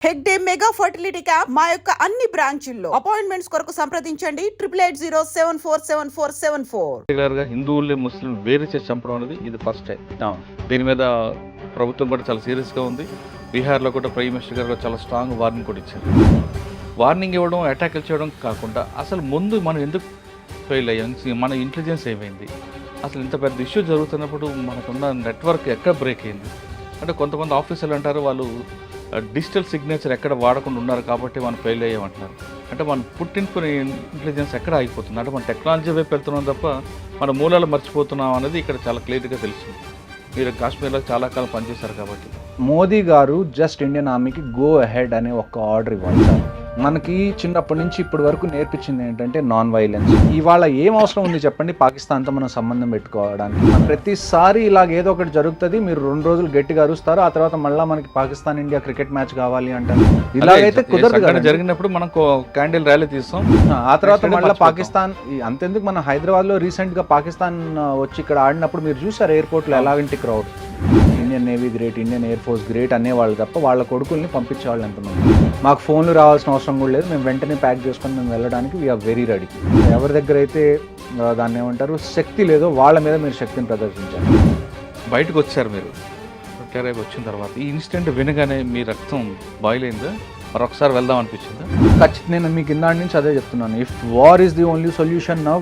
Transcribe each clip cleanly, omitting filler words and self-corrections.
Hegde mega fertility camp మా యొక్క అన్ని బ్రాంచుల్లో అపాయింట్మెంట్స్ కొరకు సంప్రదించండి 8880747474. పర్టికులర్ గా హిందువుల్ని ముస్లిం వేరు చేసి చంపడం అనేది ఇది ఫస్ట్ టైం. దీని మీద ప్రభుత్వం కూడా చాలా సీరియస్ గా ఉంది. బీహార్లో కూడా ప్రైమ్ మినిస్టర్ గారు చాలా స్ట్రాంగ్ వార్నింగ్ కూడా ఇచ్చారు. వార్నింగ్ ఇవ్వడం, అటాక్లు చేయడం కాకుండా అసలు ముందు మనం ఎందుకు ఫెయిల్ అయ్యాం, మన ఇంటెలిజెన్స్ ఏమైంది, అసలు ఇంత పెద్ద ఇష్యూ జరుగుతున్నప్పుడు మనకున్న నెట్వర్క్ ఎక్కడ బ్రేక్ అయింది అంటే కొంతమంది ఆఫీసర్లు అంటారు వాళ్ళు డిజిటల్ సిగ్నేచర్ ఎక్కడ వాడకుండా ఉన్నారు కాబట్టి మనం ఫెయిల్ అయ్యామంటున్నారు. అంటే మనం పుట్టింపుని ఇంటెలిజెన్స్ ఎక్కడ ఆగిపోతుంది అంటే మన టెక్నాలజీ వైపు వెళ్తున్నాం తప్ప మన మూలాలు మర్చిపోతున్నాం అనేది ఇక్కడ చాలా క్లియర్గా తెలుస్తుంది. మీరు కాశ్మీర్లో చాలా కాలం పనిచేశారు కాబట్టి. మోదీ గారు జస్ట్ ఇండియన్ ఆర్మీకి గో అహెడ్ అనే ఒక ఆర్డర్ ఇవ్వాలి. మనకి చిన్నప్పటి నుంచి ఇప్పటి వరకు నేర్పించింది ఏంటంటే నాన్ వైలెన్స్. ఇవాళ ఏం అవసరం ఉంది చెప్పండి పాకిస్తాన్తో మనం సంబంధం పెట్టుకోవడానికి? ప్రతిసారి ఇలాగ ఏదో ఒకటి జరుగుతుంది, మీరు 2 రోజులు గట్టిగా అరుస్తారు, ఆ తర్వాత మళ్ళీ మనకి పాకిస్తాన్ ఇండియా క్రికెట్ మ్యాచ్ కావాలి అంటారు. ఇలాగైతే కుదరదు కదా. జరిగినప్పుడు మనం క్యాండిల్ ర్యాలీ తీస్తాం, ఆ తర్వాత మళ్ళీ పాకిస్తాన్. అంతెందుకు మన హైదరాబాద్లో రీసెంట్గా పాకిస్తాన్ వచ్చి ఇక్కడ ఆడినప్పుడు మీరు చూసారు ఎయిర్పోర్ట్లో ఎలాగంటి crowd. Indian navy great, Indian air force great అనేవాళ్ళు తప్ప వాళ్ళ కొడుకుల్ని పంపించేవాళ్ళు ఎంతమంది. మాకు ఫోన్లు రావాల్సిన అవసరం కూడా లేదు, మేము వెంటనే ప్యాక్ చేసుకొని మేము వెళ్ళడానికి వీఆర్ వెరీ రెడీ. ఎవరి దగ్గర అయితే దాన్ని ఏమంటారు శక్తి లేదో వాళ్ళ మీద మీరు శక్తిని ప్రదర్శించారు. బయటకు వచ్చారు మీరు రిటైర్ అయి వచ్చిన తర్వాత ఈ ఇన్సిడెంట్ వినగానే మీ రక్తం బాయిల్ అయిందా, మరొకసారి వెళ్దాం అనిపించిందా? ఖచ్చితంగా నేను మీకు ఇందాడి నుంచి అదే చెప్తున్నాను. If war is the only solution now,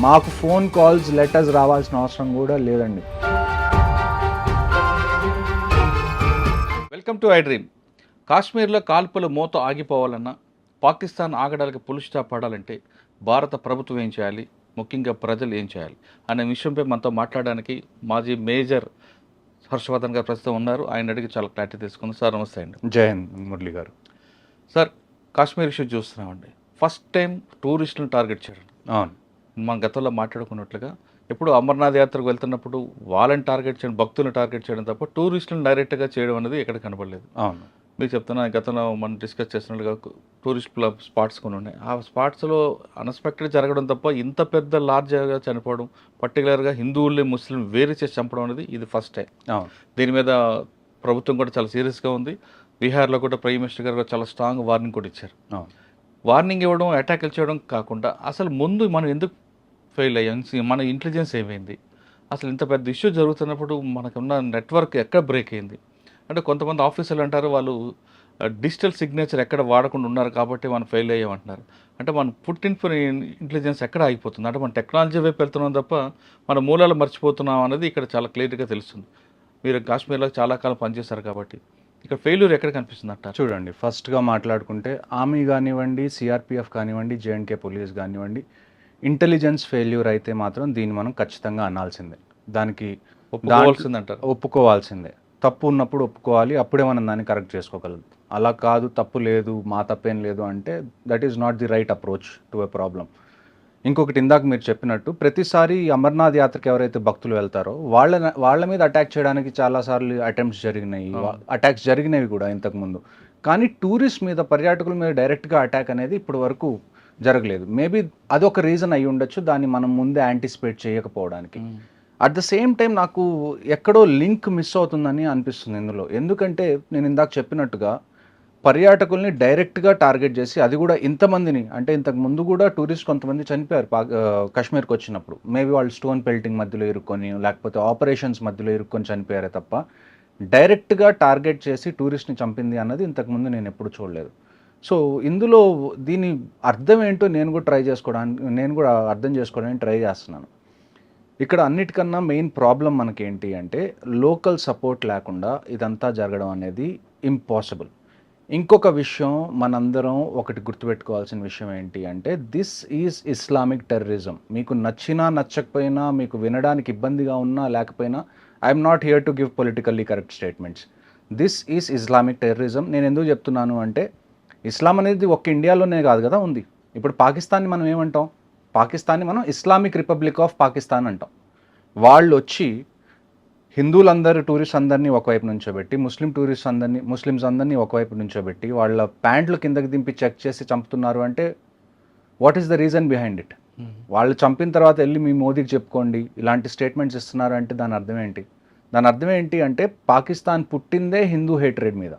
మాకు ఫోన్ కాల్స్ లెటర్స్ రావాల్సిన అవసరం కూడా లేదండి. Welcome to I dream. కాశ్మీర్లో కాల్పులు మూత ఆగిపోవాలన్నా, పాకిస్తాన్ ఆగడానికి పులి స్టాప్ పడాలంటే భారత ప్రభుత్వం ఏం చేయాలి, ముఖ్యంగా ప్రజలు ఏం చేయాలి అనే విషయంపై మనతో మాట్లాడడానికి మాజీ మేజర్ హర్షవర్ధన్ గారు ప్రస్తుతం ఉన్నారు. ఆయన అడిగి చాలా క్లారిటీ తీసుకుంది. సార్ నమస్తే అండి. జై హింద్ మురళి గారు. సార్ కాశ్మీర్ ఇష్యూ చూస్తున్నామండి. ఫస్ట్ టైం టూరిస్టులను టార్గెట్ చేయడం. అవును, మనం గతంలో మాట్లాడుకున్నట్లుగా ఎప్పుడు అమర్నాథ్ యాత్రకు వెళ్తున్నప్పుడు వాళ్ళని టార్గెట్ చేయడం, భక్తులను టార్గెట్ చేయడం తప్ప టూరిస్టులను డైరెక్ట్గా చేయడం అనేది ఎక్కడ కనపడలేదు. అవును, మీకు చెప్తున్నా, గతంలో మనం డిస్కస్ చేసినట్టుగా టూరిస్ట్ స్పాట్స్ కొన్ని ఉన్నాయి. ఆ స్పాట్స్లో అన్ఎక్స్పెక్టెడ్ జరగడం తప్ప ఇంత పెద్ద లార్జ్గా చనిపోవడం, పర్టికులర్గా హిందువుల్ని ముస్లిం వేరు చేసి చంపడం అనేది ఇది ఫస్ట్ టైం. దీని మీద ప్రభుత్వం కూడా చాలా సీరియస్గా ఉంది. బీహార్లో కూడా ప్రైమ్ మినిస్టర్ గారు చాలా స్ట్రాంగ్ వార్నింగ్ కూడా ఇచ్చారు. వార్నింగ్ ఇవ్వడం, అటాక్లు చేయడం కాకుండా అసలు ముందు మనం ఎందుకు ఫెయిల్ అయ్యాం, మన ఇంటెలిజెన్స్ ఏమైంది, అసలు ఇంత పెద్ద ఇష్యూ జరుగుతున్నప్పుడు మనకున్న నెట్వర్క్ ఎక్కడ బ్రేక్ అయింది అంటే కొంతమంది ఆఫీసర్లు అంటారు వాళ్ళు డిజిటల్ సిగ్నేచర్ ఎక్కడ వాడకుండా ఉన్నారు కాబట్టి మనం ఫెయిల్ అయ్యామంటున్నారు. అంటే మన పుట్టింపుని ఇంటెలిజెన్స్ ఎక్కడ ఆగిపోతుంది అంటే మన టెక్నాలజీ వైపు వెళ్తున్నాం తప్ప మన మూలాలు మర్చిపోతున్నాం అనేది ఇక్కడ చాలా క్లియర్గా తెలుస్తుంది. మీరు కాశ్మీర్లో చాలా కాలం పనిచేశారు కాబట్టి ఇక్కడ ఫెయిల్యూర్ ఎక్కడ కనిపిస్తుంది అంటారు? చూడండి, ఫస్ట్గా మాట్లాడుకుంటే ఆర్మీ కానివ్వండి, సిఆర్పిఎఫ్ కానివ్వండి, జేఎండ్కే పోలీస్ కానివ్వండి, ఇంటెలిజెన్స్ ఫెయిల్యూర్ అయితే మాత్రం దీన్ని మనం ఖచ్చితంగా అనాల్సిందే. దానికి ఒప్పుకోవాల్సిందే. తప్పు ఉన్నప్పుడు ఒప్పుకోవాలి, అప్పుడే మనం దాన్ని కరెక్ట్ చేసుకోగలదు. అలా కాదు తప్పు లేదు, మా తప్పేం లేదు అంటే that is not the right approach to a problem. ఇంకొకటి, ఇందాక మీరు చెప్పినట్టు ప్రతిసారి అమర్నాథ్ యాత్రకు ఎవరైతే భక్తులు వెళ్తారో వాళ్ళ మీద అటాక్ చేయడానికి చాలాసార్లు అటెంప్ట్స్ జరిగినాయి, అటాక్స్ జరిగినవి కూడా ఇంతకుముందు. కానీ టూరిస్ట్ మీద, పర్యాటకుల మీద డైరెక్ట్గా అటాక్ అనేది ఇప్పటి వరకు జరగలేదు. మేబీ అదొక రీజన్ అయి ఉండొచ్చు, దాన్ని మనం ముందే యాంటిసిపేట్ చేయకపోవడానికి. అట్ ద సేమ్ టైం నాకు ఎక్కడో లింక్ మిస్ అవుతుందని అనిపిస్తుంది ఇందులో. ఎందుకంటే నేను ఇందాక చెప్పినట్టుగా పర్యాటకుల్ని డైరెక్ట్గా టార్గెట్ చేసి, అది కూడా ఇంతమందిని, అంటే ఇంతకు ముందు కూడా టూరిస్ట్ కొంతమంది చనిపోయారు కాశ్మీర్కి వచ్చినప్పుడు. మేబీ వాళ్ళు స్టోన్ పెల్టింగ్ మధ్యలో ఇరుక్కొని, లేకపోతే ఆపరేషన్స్ మధ్యలో ఇరుక్కొని చనిపోయారే తప్ప డైరెక్ట్గా టార్గెట్ చేసి టూరిస్ట్ని చంపింది అన్నది ఇంతకుముందు నేను ఎప్పుడు చూడలేదు. సో ఇందులో దీని అర్థం ఏంటో నేను కూడా అర్థం చేసుకోవడానికి ట్రై చేస్తున్నాను. ఇక్కడ అన్నిటికన్నా మెయిన్ ప్రాబ్లం మనకేంటి అంటే లోకల్ సపోర్ట్ లేకుండా ఇదంతా జరగడం అనేది ఇంపాసిబుల్. ఇంకొక విషయం మనందరం ఒకటి గుర్తుపెట్టుకోవాల్సిన విషయం ఏంటి అంటే దిస్ ఈజ్ ఇస్లామిక్ టెర్రరిజం. మీకు నచ్చినా నచ్చకపోయినా, మీకు వినడానికి ఇబ్బందిగా ఉన్నా లేకపోయినా, I'm not here to give politically correct statements. This is Islamic terrorism. నేను ఎందుకు చెప్తున్నాను అంటే ఇస్లాం అనేది ఒక్క ఇండియాలోనే కాదు కదా ఉంది. ఇప్పుడు పాకిస్తాన్ని మనం ఏమంటాం? పాకిస్తాన్ని మనం ఇస్లామిక్ రిపబ్లిక్ ఆఫ్ పాకిస్తాన్ అంటాం. వాళ్ళు వచ్చి హిందువులందరూ టూరిస్ట్ అందరినీ ఒకవైపు నుంచోబెట్టి, ముస్లిమ్స్ అందరినీ ఒకవైపు నుంచోబెట్టి వాళ్ళ ప్యాంట్లు కిందకి దింపి చెక్ చేసి చంపుతున్నారు అంటే what is the reason behind it? వాళ్ళు చంపిన తర్వాత వెళ్ళి మీ మోదీకి చెప్పుకోండి ఇలాంటి స్టేట్మెంట్స్ ఇస్తున్నారు అంటే దాని అర్థం ఏంటి? దాని అర్థం ఏంటి అంటే పాకిస్తాన్ పుట్టిందే హిందూ హేట్రేడ్ మీద.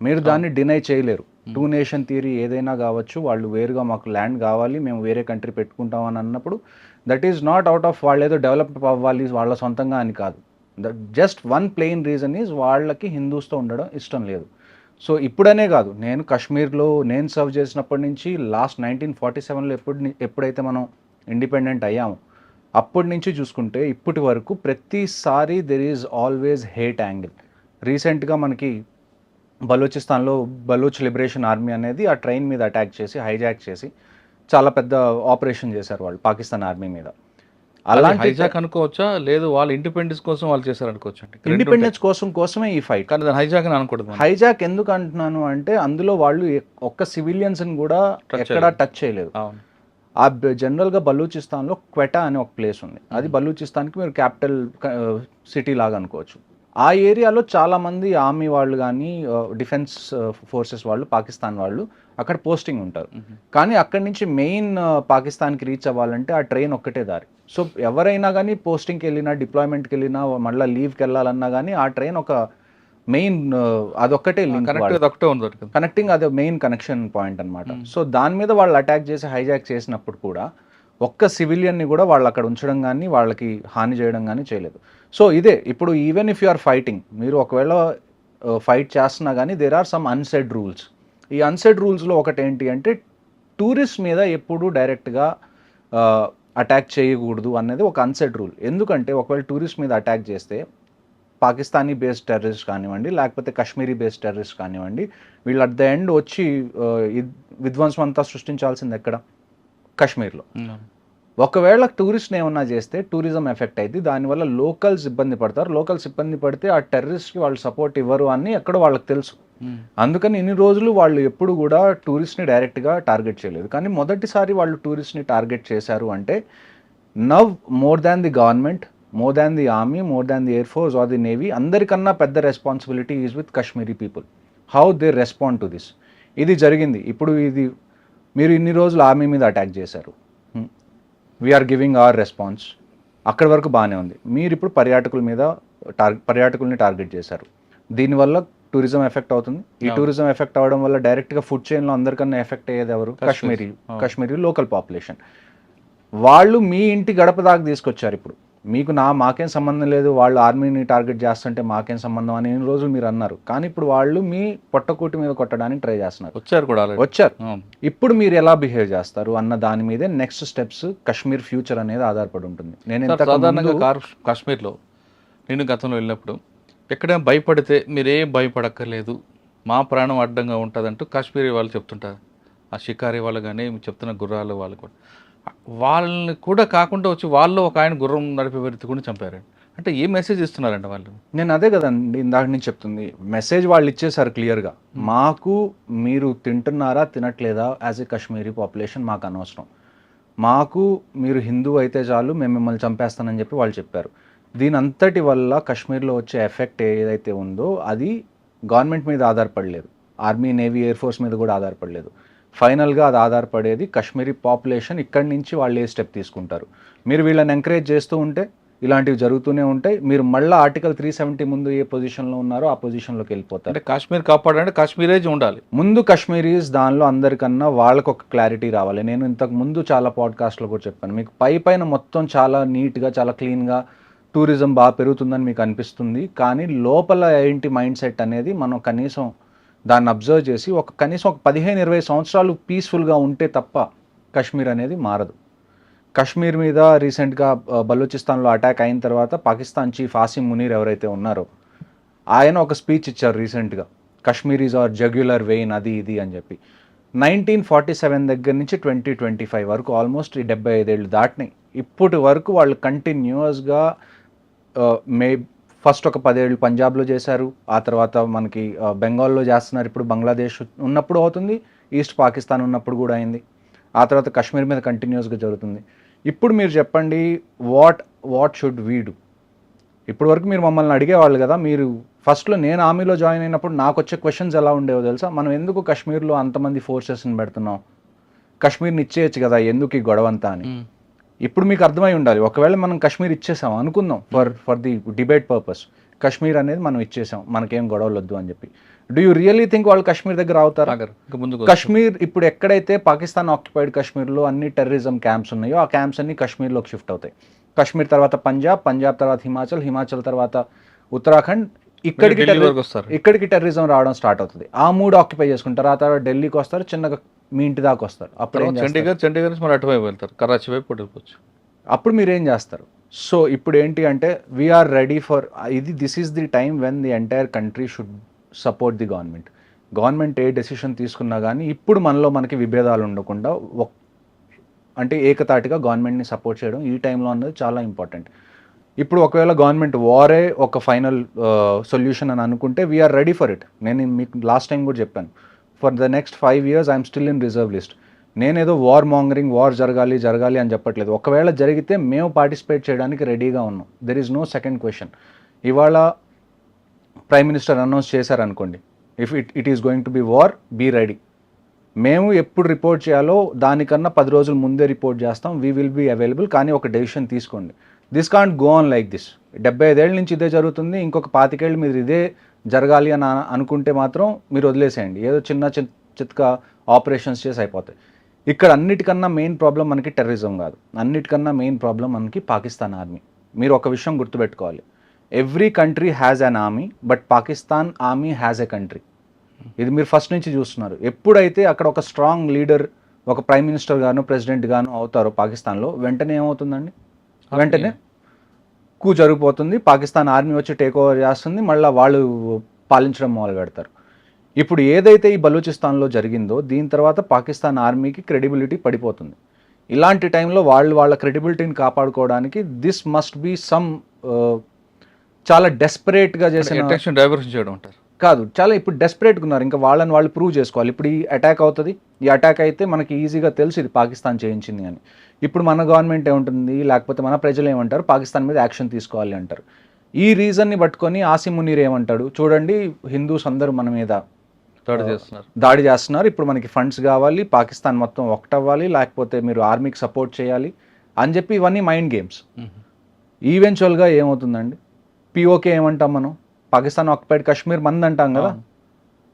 మీరు దాన్ని డినై చేయలేరు. 2 నేషన్ థియరీ ఏదైనా కావచ్చు, వాళ్ళు వేరుగా మాకు ల్యాండ్ కావాలి, మేము వేరే కంట్రీ పెట్టుకుంటాం అని అన్నప్పుడు that is not out of వాళ్ళు ఏదో డెవలప్ అవ్వాలి వాళ్ళ సొంతంగా అని కాదు. That just one plain reason is వాళ్ళకి హిందూస్తో ఉండడం ఇష్టం లేదు. సో ఇప్పుడనే కాదు, నేను కాశ్మీర్లో నేను సర్వ్ చేసినప్పటి నుంచి లాస్ట్ 1947లో ఎప్పుడైతే మనం ఇండిపెండెంట్ అయ్యామో అప్పటి నుంచి చూసుకుంటే ఇప్పటి వరకు ప్రతిసారి there is always hate angle. రీసెంట్గా మనకి బలూచిస్తాన్లో బలూచ్ లిబరేషన్ ఆర్మీ అనేది ఆ ట్రైన్ మీద అటాక్ చేసి హైజాక్ చేసి చాలా పెద్ద ఆపరేషన్ చేశారు వాళ్ళు పాకిస్తాన్ ఆర్మీ మీద. అలాంటి హైజాక్ అనుకోవచ్చా, లేదు వాళ్ళు ఇండిపెండెన్స్ కోసం వాళ్ళు చేశారు అనుకోవచ్చు? ఇండిపెండెన్స్ కోసమే ఈ ఫైట్. కానీ దాన్ని హైజాక్ అని అనకూడదు. హైజాక్ ఎందుకు అంటున్నాను అంటే అందులో వాళ్ళు ఒక్క సివిలియన్స్ని కూడా ఎక్కడా టచ్ చేయలేదు. ఆ జనరల్గా బలూచిస్తాన్లో క్వెటా అనే ఒక ప్లేస్ ఉంది, అది బలూచిస్తాన్కి మీరు క్యాపిటల్ సిటీ లాగా అనుకోవచ్చు. ఆ ఏరియాలో చాలామంది ఆర్మీ వాళ్ళు కానీ డిఫెన్స్ ఫోర్సెస్ వాళ్ళు పాకిస్తాన్ వాళ్ళు అక్కడ పోస్టింగ్ ఉంటారు. కానీ అక్కడి నుంచి మెయిన్ పాకిస్తాన్కి రీచ్ అవ్వాలంటే ఆ ట్రైన్ ఒక్కటే దారి. సో ఎవరైనా కానీ పోస్టింగ్కి వెళ్ళినా డిప్లాయ్మెంట్కి వెళ్ళినా మళ్ళీ లీవ్కి వెళ్ళాలన్నా కానీ ఆ ట్రైన్ ఒక మెయిన్ అదొక్కటే లింక్ కనెక్టింగ్, అది మెయిన్ కనెక్షన్ పాయింట్ అనమాట. సో దాని మీద వాళ్ళు అటాక్ చేసి హైజాక్ చేసినప్పుడు కూడా ఒక్క సివిలియన్ని కూడా వాళ్ళు అక్కడ ఉంచడం కానీ వాళ్ళకి హాని చేయడం కానీ చేయలేదు. సో ఇదే ఇప్పుడు even if you are fighting, మీరు ఒకవేళ ఫైట్ చేస్తున్నా కానీ there are some unsaid rules. ఈ అన్సెడ్ రూల్స్లో ఒకటి ఏంటి అంటే టూరిస్ట్ మీద ఎప్పుడూ డైరెక్ట్గా అటాక్ చేయకూడదు అనేది ఒక అన్సెడ్ రూల్. ఎందుకంటే ఒకవేళ టూరిస్ట్ మీద అటాక్ చేస్తే పాకిస్తానీ బేస్డ్ టెర్రరిస్ట్ కానివ్వండి, లేకపోతే కాశ్మీరీ బేస్డ్ టెర్రరిస్ట్ కానివ్వండి, వీళ్ళు అట్ ద ఎండ్ వచ్చి విధ్వంసం అంతా సృష్టించాల్సింది ఎక్కడ? కాశ్మీర్లో. ఒకవేళ టూరిస్ట్ని ఏమన్నా చేస్తే టూరిజం ఎఫెక్ట్ అయింది, దానివల్ల లోకల్స్ ఇబ్బంది పడతారు. లోకల్స్ ఇబ్బంది పడితే ఆ టెర్రరిస్ట్కి వాళ్ళు సపోర్ట్ ఇవ్వరు అని ఎక్కడో వాళ్ళకి తెలుసు. అందుకని ఇన్ని రోజులు వాళ్ళు ఎప్పుడు కూడా టూరిస్ట్ని డైరెక్ట్గా టార్గెట్ చేయలేదు. కానీ మొదటిసారి వాళ్ళు టూరిస్ట్ని టార్గెట్ చేశారు అంటే now more than the government, more than the army, more than the air force or the navy, అందరికన్నా పెద్ద responsibility is with Kashmiri people. How they respond to this. ఇది జరిగింది. ఇప్పుడు ఇది మీరు ఇన్ని రోజులు ఆర్మీ మీద అటాక్ చేశారు, వీఆర్ గివింగ్ అవర్ రెస్పాన్స్, అక్కడి వరకు బాగానే ఉంది. మీరు ఇప్పుడు పర్యాటకుల్ని టార్గెట్ చేశారు, దీనివల్ల టూరిజం ఎఫెక్ట్ అవుతుంది. ఈ టూరిజం ఎఫెక్ట్ అవ్వడం వల్ల డైరెక్ట్గా ఫుడ్ చైన్లో అందరికన్నా ఎఫెక్ట్ అయ్యేది ఎవరు? Kashmiri local population. వాళ్ళు మీ ఇంటి గడప దాకా తీసుకొచ్చారు. ఇప్పుడు మీకు మాకేం సంబంధం లేదు, వాళ్ళు ఆర్మీని టార్గెట్ చేస్తుంటే మాకేం సంబంధం అని ఎన్ని రోజులు మీరు అన్నారు. కానీ ఇప్పుడు వాళ్ళు మీ పొట్టకూటి మీద కొట్టడానికి ట్రై చేస్తున్నారు. వచ్చారు. ఇప్పుడు మీరు ఎలా బిహేవ్ చేస్తారు అన్న దాని మీదే నెక్స్ట్ స్టెప్స్ కాశ్మీర్ ఫ్యూచర్ అనేది ఆధారపడి ఉంటుంది. నేను సాధారణంగా కాశ్మీర్లో నేను గతంలో వెళ్ళినప్పుడు ఎక్కడైనా భయపడితే మీరేం భయపడక్కర్లేదు, మా ప్రాణం అడ్డంగా ఉంటుందంటూ కాశ్మీరీ వాళ్ళు చెప్తుంటారు. ఆ షికారీ వాళ్ళు కానీ చెప్తున్న గుర్రాలు వాళ్ళు కూడా, వాళ్ళని కూడా కాకుండా వచ్చి వాళ్ళు ఒక ఆయన గుర్రం నడిపే వ్యక్తి కూడా చంపారు. అంటే ఏ మెసేజ్ ఇస్తున్నారంట వాళ్ళు? నేను అదే కదండి ఇందాక నుంచి చెప్తుంది. మెసేజ్ వాళ్ళు ఇచ్చేసారు క్లియర్గా, మాకు మీరు తింటున్నారా తినట్లేదా యాజ్ ఏ కాశ్మీరీ పాపులేషన్ మాకు అనవసరం, మాకు మీరు హిందూ అయితే చాలు, మేము మిమ్మల్ని చంపేస్తానని చెప్పి వాళ్ళు చెప్పారు. దీని అంతటి వల్ల కాశ్మీర్లో వచ్చే ఎఫెక్ట్ ఏదైతే ఉందో అది గవర్నమెంట్ మీద ఆధారపడలేదు, ఆర్మీ నేవీ ఎయిర్ ఫోర్స్ మీద కూడా ఆధారపడలేదు. ఫైనల్గా అది ఆధారపడేది కాశ్మీరీ పాపులేషన్. ఇక్కడి నుంచి వాళ్ళు ఏ స్టెప్ తీసుకుంటారు. మీరు వీళ్ళని ఎంకరేజ్ చేస్తూ ఉంటే ఇలాంటివి జరుగుతూనే ఉంటాయి. మీరు మళ్ళీ ఆర్టికల్ 370 ముందు ఏ పొజిషన్లో ఉన్నారో ఆ పొజిషన్లోకి వెళ్ళిపోతారు. అంటే కాశ్మీర్ కాపాడాలంటే కాశ్మీరేజ్ ఉండాలి ముందు. కాశ్మీరీస్ దానిలో అందరికన్నా వాళ్ళకు ఒక క్లారిటీ రావాలి. నేను ఇంతకు ముందు చాలా పాడ్కాస్ట్లో కూడా చెప్పాను, మీకు పైన మొత్తం చాలా నీట్గా చాలా క్లీన్గా టూరిజం బాగా పెరుగుతుందని మీకు అనిపిస్తుంది, కానీ లోపల ఏంటి మైండ్ సెట్ అనేది మనం కనీసం దాన్ని అబ్జర్వ్ చేసి కనీసం ఒక 15-20 సంవత్సరాలు పీస్ఫుల్గా ఉంటే తప్ప కాశ్మీర్ అనేది మారదు. కాశ్మీర్ మీద రీసెంట్గా బలూచిస్తాన్లో అటాక్ అయిన తర్వాత పాకిస్తాన్ చీఫ్ ఆసిమ్ మునీర్ ఎవరైతే ఉన్నారో ఆయన ఒక స్పీచ్ ఇచ్చారు రీసెంట్గా, కాశ్మీరీస్ ఆర్ జగ్యులర్ వెయిన్ అది ఇది అని చెప్పి. 1947 దగ్గర నుంచి 2025 వరకు ఆల్మోస్ట్ 75 ఏళ్ళు దాటినాయి. ఇప్పటి వరకు వాళ్ళు కంటిన్యూస్గా ఫస్ట్ ఒక 10 ఏళ్ళు పంజాబ్లో చేశారు, ఆ తర్వాత మనకి బెంగాల్లో చేస్తున్నారు, ఇప్పుడు బంగ్లాదేశ్ ఉన్నప్పుడు అవుతుంది, ఈస్ట్ పాకిస్తాన్ ఉన్నప్పుడు కూడా అయింది, ఆ తర్వాత కాశ్మీర్ మీద కంటిన్యూస్గా జరుగుతుంది. ఇప్పుడు మీరు చెప్పండి, వాట్ షుడ్ వీ డూ? ఇప్పటి వరకు మీరు మమ్మల్ని అడిగేవాళ్ళు కదా, మీరు ఫస్ట్లో నేను ఆర్మీలో జాయిన్ అయినప్పుడు నాకు వచ్చే క్వశ్చన్స్ ఎలా ఉండేవో తెలుసా? మనం ఎందుకు కాశ్మీర్లో అంతమంది ఫోర్సెస్ని పెడుతున్నాం, కాశ్మీర్ని ఇచ్చేయచ్చు కదా, ఎందుకు ఈ గొడవంతా అని. ఇప్పుడు మీకు అర్థమై ఉండాలి, ఒకవేళ మనం కాశ్మీర్ ఇచ్చేసాం అనుకుందాం for the debate purpose, Kashmir అనేది మనం ఇచ్చేసాం, మనకేం గొడవలు వద్దు అని చెప్పి. డూ యూ రియలీ థింక్ వాళ్ళు కాశ్మీర్ దగ్గర అవుతారు? ఇంకా ముందుకు కాశ్మీర్ ఇప్పుడు ఎక్కడైతే పాకిస్తాన్ ఆక్యుపైడ్ కాశ్మీర్లో అన్ని టెర్రరిజం క్యాంప్స్ ఉన్నాయో ఆ క్యాంప్స్ అన్ని కాశ్మీర్లోకి షిఫ్ట్ అవుతాయి. కాశ్మీర్ తర్వాత పంజాబ్, పంజాబ్ తర్వాత హిమాచల్ తర్వాత ఉత్తరాఖండ్, ఇక్కడికి టెర్రరిజం రావడం స్టార్ట్ అవుతుంది. ఆ 3 ఆక్యుపై చేసుకుంటారు. ఆ తర్వాత ఢిల్లీకి వస్తారు, చిన్నగా మీ ఇంటి దాకా వస్తారు. అప్పుడు చండీగఢ్ నుంచి మన అటువైపు వెళ్తారు, కరాచీ వైపు వెళ్ళిపోవచ్చు. అప్పుడు మీరు ఏం చేస్తారు? సో ఇప్పుడు ఏంటి అంటే we're ready for this is the time when the entire country should support the government. Government ఏ డెసిషన్ తీసుకున్నా కానీ ఇప్పుడు మనకి విభేదాలు ఉండకుండా అంటే ఏకతాటిగా గవర్నమెంట్ని సపోర్ట్ చేయడం ఈ టైంలో అన్నది చాలా ఇంపార్టెంట్. ఇప్పుడు ఒకవేళ గవర్నమెంట్ వారే ఒక ఫైనల్ సొల్యూషన్ అని అనుకుంటే వీఆర్ రెడీ ఫర్ ఇట్. నేను మీకు లాస్ట్ టైం కూడా చెప్పాను, for the next 5 years I'm still in reserve list. నేనేదో వార్ జరగాలి అని చెప్పట్లేదు. ఒకవేళ జరిగితే మేము పార్టిసిపేట్ చేయడానికి రెడీగా ఉన్నాం. There is no second question. ఇవాళ ప్రైమ్ మినిస్టర్ అనౌన్స్ చేశారనుకోండి, if it is going to be war, be ready. మేము ఎప్పుడు రిపోర్ట్ చేయాలో దానికన్నా 10 రోజుల ముందే రిపోర్ట్ చేస్తాం. We will be available. కానీ ఒక డెసిషన్ తీసుకోండి. This can't go on like this. 75 ఏళ్ళ నుంచి ఇదే జరుగుతుంది, ఇంకొక 25 ఏళ్ళు మీరు ఇదే జరగాలి అని అనుకుంటే మాత్రం మీరు వదిలేసేయండి. ఏదో చిత్క ఆపరేషన్స్ చేసి అయిపోతాయి. ఇక్కడ అన్నిటికన్నా మెయిన్ ప్రాబ్లం మనకి టెర్రరిజం కాదు, అన్నిటికన్నా మెయిన్ ప్రాబ్లం మనకి పాకిస్తాన్ ఆర్మీ. మీరు ఒక విషయం గుర్తుపెట్టుకోవాలి, every country has an army, but Pakistan army has a country. ఇది మీరు ఫస్ట్ నుంచి చూస్తున్నారు. ఎప్పుడైతే అక్కడ ఒక స్ట్రాంగ్ లీడర్, ఒక ప్రైమ్ మినిస్టర్ గాను ప్రెసిడెంట్ గాను అవుతారో పాకిస్తాన్లో, వెంటనే ఏమవుతుందండి? వెంటనే జరిగిపోతుంది. పాకిస్తాన్ ఆర్మీ వచ్చి టేక్ ఓవర్ చేస్తుంది, మళ్ళీ వాళ్ళు పాలించడం మొదలు పెడతారు. ఇప్పుడు ఏదైతే ఈ బలూచిస్తాన్లో జరిగిందో దీని తర్వాత పాకిస్తాన్ ఆర్మీకి క్రెడిబిలిటీ పడిపోతుంది. ఇలాంటి టైంలో వాళ్ళ క్రెడిబిలిటీని కాపాడుకోవడానికి దిస్ మస్ట్ బీ సమ్ చాలా డెస్పరేట్గా చేసిన డైవర్షన్ చేయడం అంటారు కాదు, చాలా ఇప్పుడు డెస్పరేట్గా ఉన్నారు. ఇంకా వాళ్ళని వాళ్ళు ప్రూవ్ చేసుకోవాలి. ఇప్పుడు ఈ అటాక్ అవుతుంది, ఈ అటాక్ అయితే మనకి ఈజీగా తెలుసు ఇది పాకిస్తాన్ చేయించింది అని. ఇప్పుడు మన గవర్నమెంట్ ఏముంటుంది, లేకపోతే మన ప్రజలు ఏమంటారు, పాకిస్తాన్ మీద యాక్షన్ తీసుకోవాలి అంటారు. ఈ రీజన్ని పట్టుకొని ఆసిమ్ మునీర్ ఏమంటాడు, చూడండి హిందూస్ అందరూ మన మీద దాడి చేస్తున్నారు, ఇప్పుడు మనకి ఫండ్స్ కావాలి, పాకిస్తాన్ మొత్తం ఒకటవ్వాలి, లేకపోతే మీరు ఆర్మీకి సపోర్ట్ చేయాలి అని చెప్పి ఇవన్నీ మైండ్ గేమ్స్. ఈవెన్చువల్గా ఏమవుతుందండి, పిఓకే ఏమంటాం మనం, పాకిస్తాన్ ఆక్యుపైడ్ కాశ్మీర్ మంది అంటాం కదా.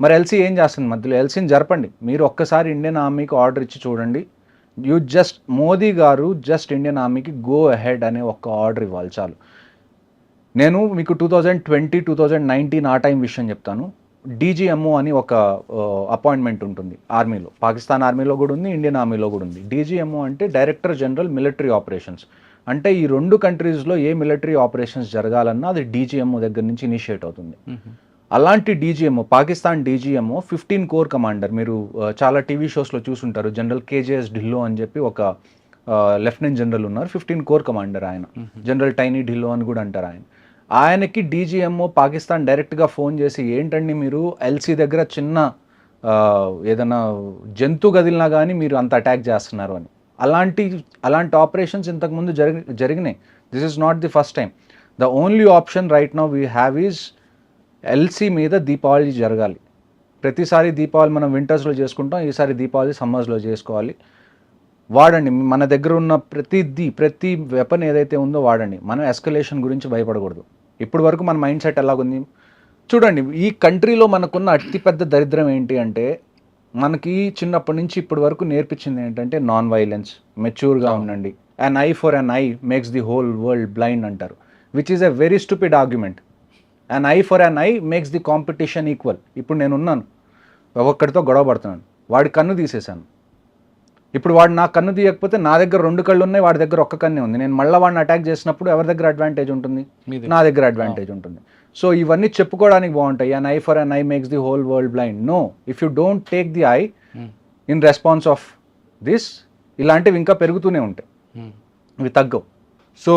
మరి ఎల్సీ ఏం చేస్తుంది మధ్యలో? ఎల్సీని జరపండి. మీరు ఒక్కసారి ఇండియన్ ఆర్మీకి ఆర్డర్ ఇచ్చి చూడండి. మోదీ గారు జస్ట్ ఇండియన్ ఆర్మీకి గో అహెడ్ అనే ఒక ఆర్డర్ ఇవ్వాలి చాలు. నేను మీకు 2020, 2019 ఆ టైం విషయం చెప్తాను. డీజీఎంఓ అని ఒక అపాయింట్మెంట్ ఉంటుంది ఆర్మీలో, పాకిస్తాన్ ఆర్మీలో కూడా ఉంది, ఇండియన్ ఆర్మీలో కూడా ఉంది. డీజీఎంఓ అంటే డైరెక్టర్ జనరల్ మిలిటరీ ఆపరేషన్స్. అంటే ఈ 2 కంట్రీస్లో ఏ మిలిటరీ ఆపరేషన్స్ జరగాలన్నా అది డీజీఎంఓ దగ్గర నుంచి ఇనిషియేట్ అవుతుంది. అలాంటి DGMO, Pakistan DGMO 15 core commander. మీరు చాలా టీవీ షోస్లో చూసుంటారు. జనరల్ కేజేఎస్ ఢిల్లో అని చెప్పి ఒక లెఫ్టినెంట్ జనరల్ ఉన్నారు, 15 కోర్ కమాండర్ ఆయన. జనరల్ టైనీ ఢిల్లో అని కూడా అంటారు ఆయన. ఆయనకి డీజీఎంఓ పాకిస్తాన్ డైరెక్ట్గా ఫోన్ చేసి, ఏంటండి మీరు ఎల్సీ దగ్గర చిన్న ఏదైనా జంతు గదిలినా కానీ మీరు అంత అటాక్ చేస్తున్నారు అని. అలాంటి ఆపరేషన్స్ ఇంతకుముందు జరిగినాయి. This is not the first time. The only option right now we have is LC మీద దీపావళి జరగాలి. ప్రతిసారి దీపావళి మనం వింటర్స్లో చేసుకుంటాం, ఈసారి దీపావళి సమ్మర్స్లో చేసుకోవాలి. వాడండి, మన దగ్గర ఉన్న ప్రతి వెపన్ ఏదైతే ఉందో వాడండి. మనం ఎస్కలేషన్ గురించి భయపడకూడదు. ఇప్పటి వరకు మన మైండ్ సెట్ ఎలాగుంది చూడండి. ఈ కంట్రీలో మనకున్న అతిపెద్ద దరిద్రం ఏంటి అంటే, మనకి చిన్నప్పటి నుంచి ఇప్పటి వరకు నేర్పించింది ఏంటంటే నాన్ వైలెన్స్, మెచ్యూర్గా ఉండండి. An eye for an eye makes the whole world blind అంటారు, which is a very stupid argument. An eye for an eye makes the competition equal. ఇప్పుడు నేను ఉన్నాను, ఒక్కొక్కడితో గొడవ పడుతున్నాను, వాడి కన్ను తీసేశాను. ఇప్పుడు వాడు నా కన్ను తీయకపోతే నా దగ్గర 2 కళ్ళు ఉన్నాయి, వాడి దగ్గర ఒక్క కన్నే ఉంది. నేను మళ్ళీ వాడిని అటాక్ చేసినప్పుడు ఎవరి దగ్గర అడ్వాంటేజ్ ఉంటుంది? నా దగ్గర అడ్వాంటేజ్ ఉంటుంది. సో ఇవన్నీ చెప్పుకోవడానికి బాగుంటాయి. An eye for an eye makes the whole world blind. No, if you don't take the eye in response of this, ఇలాంటివి ఇంకా పెరుగుతూనే ఉంటాయి, ఇవి తగ్గవు. సో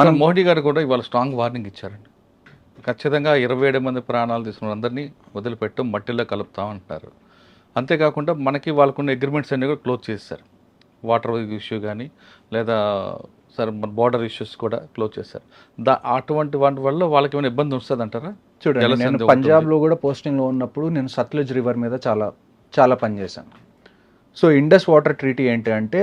మనం మోడీ గారు కూడా ఇవాళ స్ట్రాంగ్ వార్నింగ్ ఇచ్చారండి. ఖచ్చితంగా 27 మంది ప్రాణాలు తీసుకున్న అందరినీ వదిలిపెట్టు, మట్టిలో కలుపుతామంటారు. అంతేకాకుండా మనకి వాళ్ళకున్న అగ్రిమెంట్స్ అన్నీ కూడా క్లోజ్ చేశారు. వాటర్ ఇష్యూ కానీ లేదా సరే మన బార్డర్ ఇష్యూస్ కూడా క్లోజ్ చేశారు. అటువంటి వాటి వల్ల వాళ్ళకి ఏమైనా ఇబ్బంది వస్తుంది అంటారా? చూడండి, నేను పంజాబ్లో కూడా పోస్టింగ్లో ఉన్నప్పుడు నేను సత్లజ్ రివర్ మీద చాలా పనిచేశాను. సో ఇండస్ వాటర్ ట్రీటీ ఏంటి అంటే,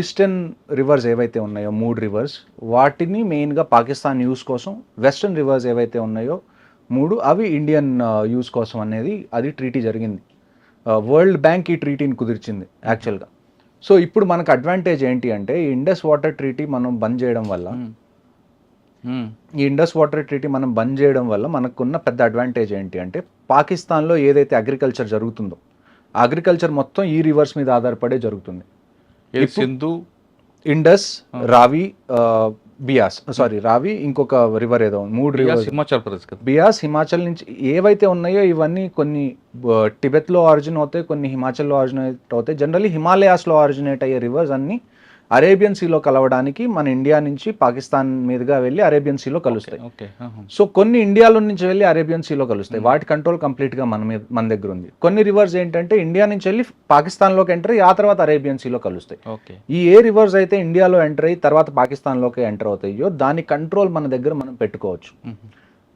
ఈస్టర్న్ రివర్స్ ఏవైతే ఉన్నాయో 3 రివర్స్, వాటిని మెయిన్గా పాకిస్తాన్ యూస్ కోసం, వెస్టర్న్ రివర్స్ ఏవైతే ఉన్నాయో 3 అవి ఇండియన్ యూస్ కోసం అనేది అది ట్రీటీ జరిగింది. వరల్డ్ బ్యాంక్ ఈ ట్రీటీని కుదిర్చింది యాక్చువల్గా. సో ఇప్పుడు మనకు అడ్వాంటేజ్ ఏంటి అంటే ఈ ఇండస్ వాటర్ ట్రీటీ మనం బంద్ చేయడం వల్ల మనకున్న పెద్ద అడ్వాంటేజ్ ఏంటి అంటే పాకిస్తాన్లో ఏదైతే అగ్రికల్చర్ జరుగుతుందో అగ్రికల్చర్ మొత్తం ఈ రివర్స్ మీద ఆధారపడే జరుగుతుంది. సింధు, ఇండస్, రావి, రావి ఇంకొక రివర్ ఏదో 3 రివర్స్ హిమాచల్ ప్రదేశ్ కదా, బియాస్, హిమాచల్ నుంచి ఏవైతే ఉన్నాయో ఇవన్నీ కొన్ని టిబెత్లో ఆరిజిన్ అవుతాయి, కొన్ని హిమాచల్లో ఆరిజినేట్ అవుతాయి. జనరల్లీ హిమాలయాస్లో ఆరిజినేట్ అయ్యే రివర్స్ అన్ని అరేబియన్ సీలో కలవడానికి మన ఇండియా నుంచి పాకిస్తాన్ మీదుగా వెళ్ళి అరేబియన్ సీలో కలుస్తాయి. సో కొన్ని ఇండియాలో నుంచి వెళ్ళి అరేబియన్ సీలో కలుస్తాయి. వాటి కంట్రోల్ కంప్లీట్గా మన దగ్గర ఉంది. కొన్ని రివర్స్ ఏంటంటే ఇండియా నుంచి వెళ్ళి పాకిస్తాన్లోకి ఎంటర్ అయ్యి ఆ తర్వాత అరేబియన్ సీలో కలుస్తాయి. ఈ ఏ రివర్స్ అయితే ఇండియాలో ఎంటర్ అయ్యి తర్వాత పాకిస్తాన్లోకి ఎంటర్ అవుతాయో దాని కంట్రోల్ మన దగ్గర మనం పెట్టుకోవచ్చు.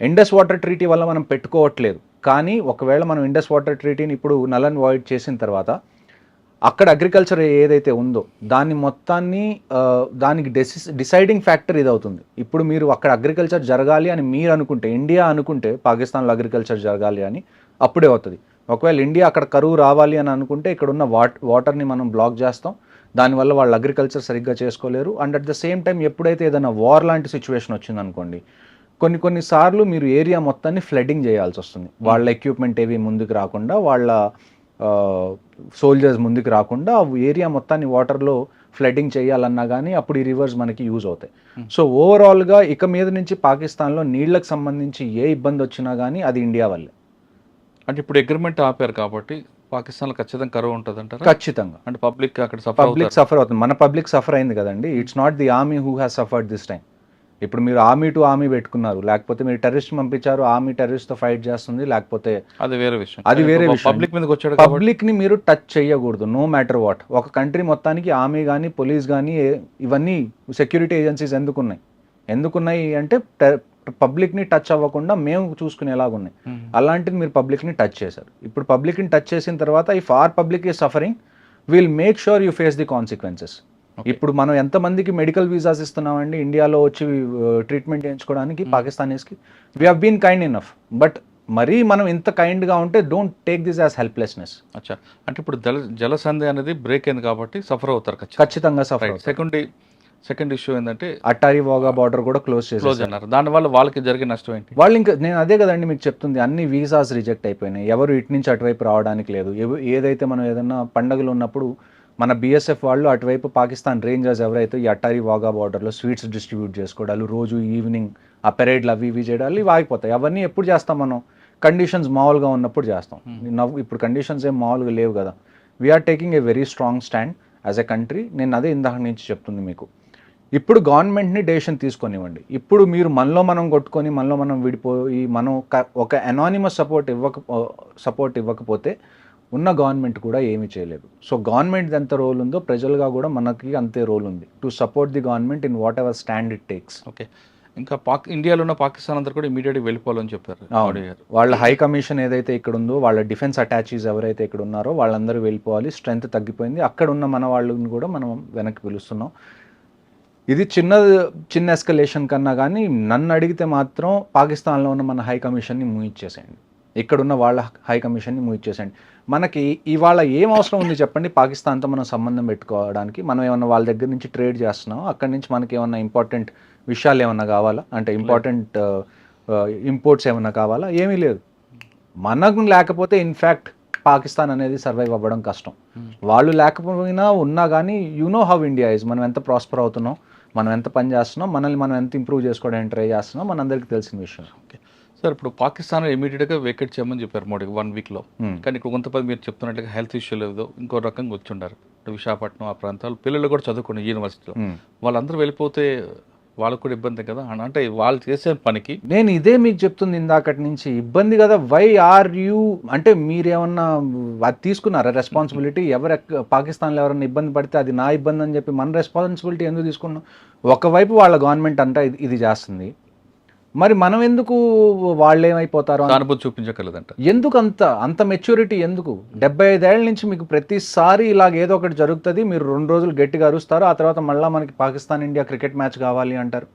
ఇండస్ వాటర్ ట్రీటీ వల్ల మనం పెట్టుకోవట్లేదు, కానీ ఒకవేళ మనం ఇండస్ వాటర్ ట్రీటీని ఇప్పుడు నల్ అండ్ వాయిడ్ చేసిన తర్వాత అక్కడ అగ్రికల్చర్ ఏదైతే ఉందో దాన్ని మొత్తాన్ని దానికి డిసైడింగ్ ఫ్యాక్టర్ ఇది అవుతుంది. ఇప్పుడు మీరు అక్కడ అగ్రికల్చర్ జరగాలి అని మీరు అనుకుంటే, ఇండియా అనుకుంటే పాకిస్తాన్లో అగ్రికల్చర్ జరగాలి అని అప్పుడే అవుతుంది. ఒకవేళ ఇండియా అక్కడ కరువు రావాలి అని అనుకుంటే ఇక్కడ ఉన్న వాటర్ని మనం బ్లాక్ చేస్తాం, దానివల్ల వాళ్ళు అగ్రికల్చర్ సరిగ్గా చేసుకోలేరు. And at the same time ఎప్పుడైతే ఏదైనా వార్ లాంటి సిచ్యువేషన్ వచ్చిందనుకోండి, కొన్ని సార్లు మీరు ఏరియా మొత్తాన్ని ఫ్లడ్డింగ్ చేయాల్సి వస్తుంది. వాళ్ళ ఎక్విప్మెంట్ ఏవి ముందుకు రాకుండా, వాళ్ళ సోల్జర్స్ ముందుకు రాకుండా ఏరియా మొత్తాన్ని వాటర్లో ఫ్లడ్డింగ్ చేయాలన్నా కానీ అప్పుడు ఈ రివర్స్ మనకి యూజ్ అవుతాయి. సో ఓవరాల్గా ఇక మీద నుంచి పాకిస్తాన్లో నీళ్లకు సంబంధించి ఏ ఇబ్బంది వచ్చినా కానీ అది ఇండియా వల్లే. అంటే ఇప్పుడు అగ్రిమెంట్ ఆపారు కాబట్టి పాకిస్తాన్లో ఖచ్చితంగా కరువు ఉంటుంది అంటారు. ఖచ్చితంగా. అంటే పబ్లిక్ అక్కడ సఫర్ అవుతుంది. మన పబ్లిక్ సఫర్ అయింది కదండి. It's not the army who has suffered this time. ఇప్పుడు మీరు ఆర్మీ టు ఆర్మీ పెట్టుకున్నారు, లేకపోతే మీరు టెర్రరిస్ట్ పంపించారు, ఆర్మీ టెర్రరిస్ట్ తో ఫైట్ చేస్తుంది, లేకపోతే అది వేరే విషయం. పబ్లిక్ మీదకి వచ్చాడు. పబ్లిక్ ని మీరు టచ్ చేయకూడదు, నో మ్యాటర్ వాట్. ఒక కంట్రీ మొత్తానికి ఆర్మీ కానీ పోలీస్ కానీ ఇవన్నీ సెక్యూరిటీ ఏజెన్సీస్ ఎందుకున్నాయి అంటే పబ్లిక్ ని టచ్ అవ్వకుండా మేము చూసుకునేలాగున్నాయి. అలాంటిది మీరు పబ్లిక్ ని టచ్ చేశారు. ఇప్పుడు పబ్లిక్ ని టచ్ చేసిన తర్వాత if our public is suffering will make sure you face the consequences. ఇప్పుడు మనం ఎంతమందికి మెడికల్ వీసాస్ ఇస్తున్నామండి ఇండియాలో వచ్చి ట్రీట్మెంట్ చేయించుకోవడానికి పాకిస్తానీస్కి. We have been kind enough, but మరీ మనం ఇంత కైండ్గా ఉంటే don't take this as helplessness. అచ్చా, అంటే ఇప్పుడు జలసంధి అనేది బ్రేక్ అయింది కాబట్టి సఫర్ అవుతారు ఖచ్చితంగా సఫర్. సెకండ్ ఇష్యూ ఏంటంటే అట్టారీ వాగా బార్డర్ కూడా క్లోజ్ అన్నారు. దానివల్ల వాళ్ళకి జరిగే నష్టం ఏంటి? వాళ్ళు ఇంకా నేను అదే కదండి మీకు చెప్తుంది, అన్ని వీసాస్ రిజెక్ట్ అయిపోయినాయి. ఎవరు ఇటు నుంచి అటువైపు రావడానికి లేదు. ఏదైతే మనం ఏదైనా పండుగలు ఉన్నప్పుడు మన బీఎస్ఎఫ్ వాళ్ళు అటువైపు పాకిస్తాన్ రేంజర్స్ ఎవరైతే ఈ అట్టారీ వాగా బార్డర్లో స్వీట్స్ డిస్ట్రిబ్యూట్ చేసుకోవడాలు, రోజు ఈవినింగ్ ఆ పెరేడ్లు అవి ఇవి చేయడాలు ఇవి ఆగిపోతాయి. అవన్నీ ఎప్పుడు చేస్తాం మనం? కండిషన్స్ మామూలుగా ఉన్నప్పుడు చేస్తాం. ఇప్పుడు కండిషన్స్ ఏం మామూలుగా లేవు కదా. We're taking a very strong stand as a country. నేను అదే ఇందాక నుంచి చెప్తుంది మీకు. ఇప్పుడు గవర్నమెంట్ని డెసిషన్ తీసుకొనివ్వండి. ఇప్పుడు మీరు మనలో మనం కొట్టుకొని మనలో మనం విడిపోయి మనం ఒక అనానిమస్ సపోర్ట్ ఇవ్వకపోతే ఉన్న గవర్నమెంట్ కూడా ఏమీ చేయలేదు. సో గవర్నమెంట్ ఎంత రోల్ ఉందో ప్రజలుగా కూడా మనకి అంతే రోల్ ఉంది to support the government in what ever stand it takes. Okay, ఇంకా ఇండియాలో ఉన్న పాకిస్తాన్ అంతా కూడా ఇమీడియట్గా వెళ్ళిపోవాలని చెప్పారు. వాళ్ళ హై కమిషన్ ఏదైతే ఇక్కడ ఉందో, వాళ్ళ డిఫెన్స్ అటాచీస్ ఎవరైతే ఇక్కడ ఉన్నారో వాళ్ళందరూ వెళ్ళిపోవాలి. స్ట్రెంత్ తగ్గిపోయింది. అక్కడ ఉన్న మన వాళ్ళని కూడా మనం వెనక్కి పిలుస్తున్నాం. ఇది చిన్న ఎస్కలేషన్ కన్నా కానీ నన్ను అడిగితే మాత్రం పాకిస్తాన్లో ఉన్న మన హై కమిషన్ని ముగిచ్చేసేయండి, ఇక్కడున్న వాళ్ళ హై కమిషన్ని ముగిచ్చేసేయండి. మనకి ఇవాళ ఏం అవసరం ఉంది చెప్పండి పాకిస్తాన్తో మనం సంబంధం పెట్టుకోవడానికి? మనం ఏమన్నా వాళ్ళ దగ్గర నుంచి ట్రేడ్ చేస్తున్నాం, అక్కడి నుంచి మనకి ఏమన్నా ఇంపార్టెంట్ విషయాలు ఏమన్నా కావాలా అంటే ఇంపార్టెంట్ ఇంపోర్ట్స్ ఏమన్నా కావాలా? ఏమీ లేదు. మనకు లేకపోతే ఇన్ఫ్యాక్ట్ పాకిస్తాన్ అనేది సర్వైవ్ అవ్వడం కష్టం. వాళ్ళు లేకపోయినా ఉన్నా కానీ you know how India is. మనం ఎంత ప్రాస్పర్ అవుతున్నాం, మనం ఎంత పని చేస్తున్నాం, మనల్ని మనం ఎంత ఇంప్రూవ్ చేసుకోవడానికి ట్రై చేస్తున్నాం మనందరికీ తెలిసిన విషయం. ఓకే సార్, ఇప్పుడు పాకిస్తాన్ ఇమీడియట్గా వేకెట్ చేయమని చెప్పారు మోడీకి 1 వీక్లో. కానీ ఇక్కడ కొంతమంది మీరు చెప్తున్నట్టుగా హెల్త్ ఇష్యూ లేదు, ఇంకో రకంగా వచ్చి ఉన్నారు. విశాఖపట్నం ఆ ప్రాంతాలు పిల్లలు కూడా చదువుకున్నారు యూనివర్సిటీలో. వాళ్ళందరూ వెళ్ళిపోతే వాళ్ళకు కూడా ఇబ్బంది కదా. అంటే వాళ్ళు చేసే పనికి నేను ఇదే మీకు చెప్తుంది ఇందాకటి నుంచి, ఇబ్బంది కదా. వై ఆర్ యూ అంటే మీరేమన్నా అది తీసుకున్నారా రెస్పాన్సిబిలిటీ? పాకిస్తాన్లో ఎవరైనా ఇబ్బంది పడితే అది నా ఇబ్బంది అని చెప్పి మన రెస్పాన్సిబిలిటీ ఎందుకు తీసుకున్నాం? ఒకవైపు వాళ్ళ గవర్నమెంట్ అంతా ఇది చేస్తుంది, మరి మనం ఎందుకు వాళ్ళు ఏమైపోతారో అనుభూతి చూపించగలదంట. ఎందుకు అంత మెచ్యూరిటీ ఎందుకు? 75 ఏళ్ళ నుంచి మీకు ప్రతిసారి ఇలాగ ఏదో ఒకటి జరుగుతుంది, మీరు 2 రోజులు గట్టిగా అరుస్తారు, ఆ తర్వాత మళ్ళీ మనకి పాకిస్తాన్ ఇండియా క్రికెట్ మ్యాచ్ కావాలి అంటారు.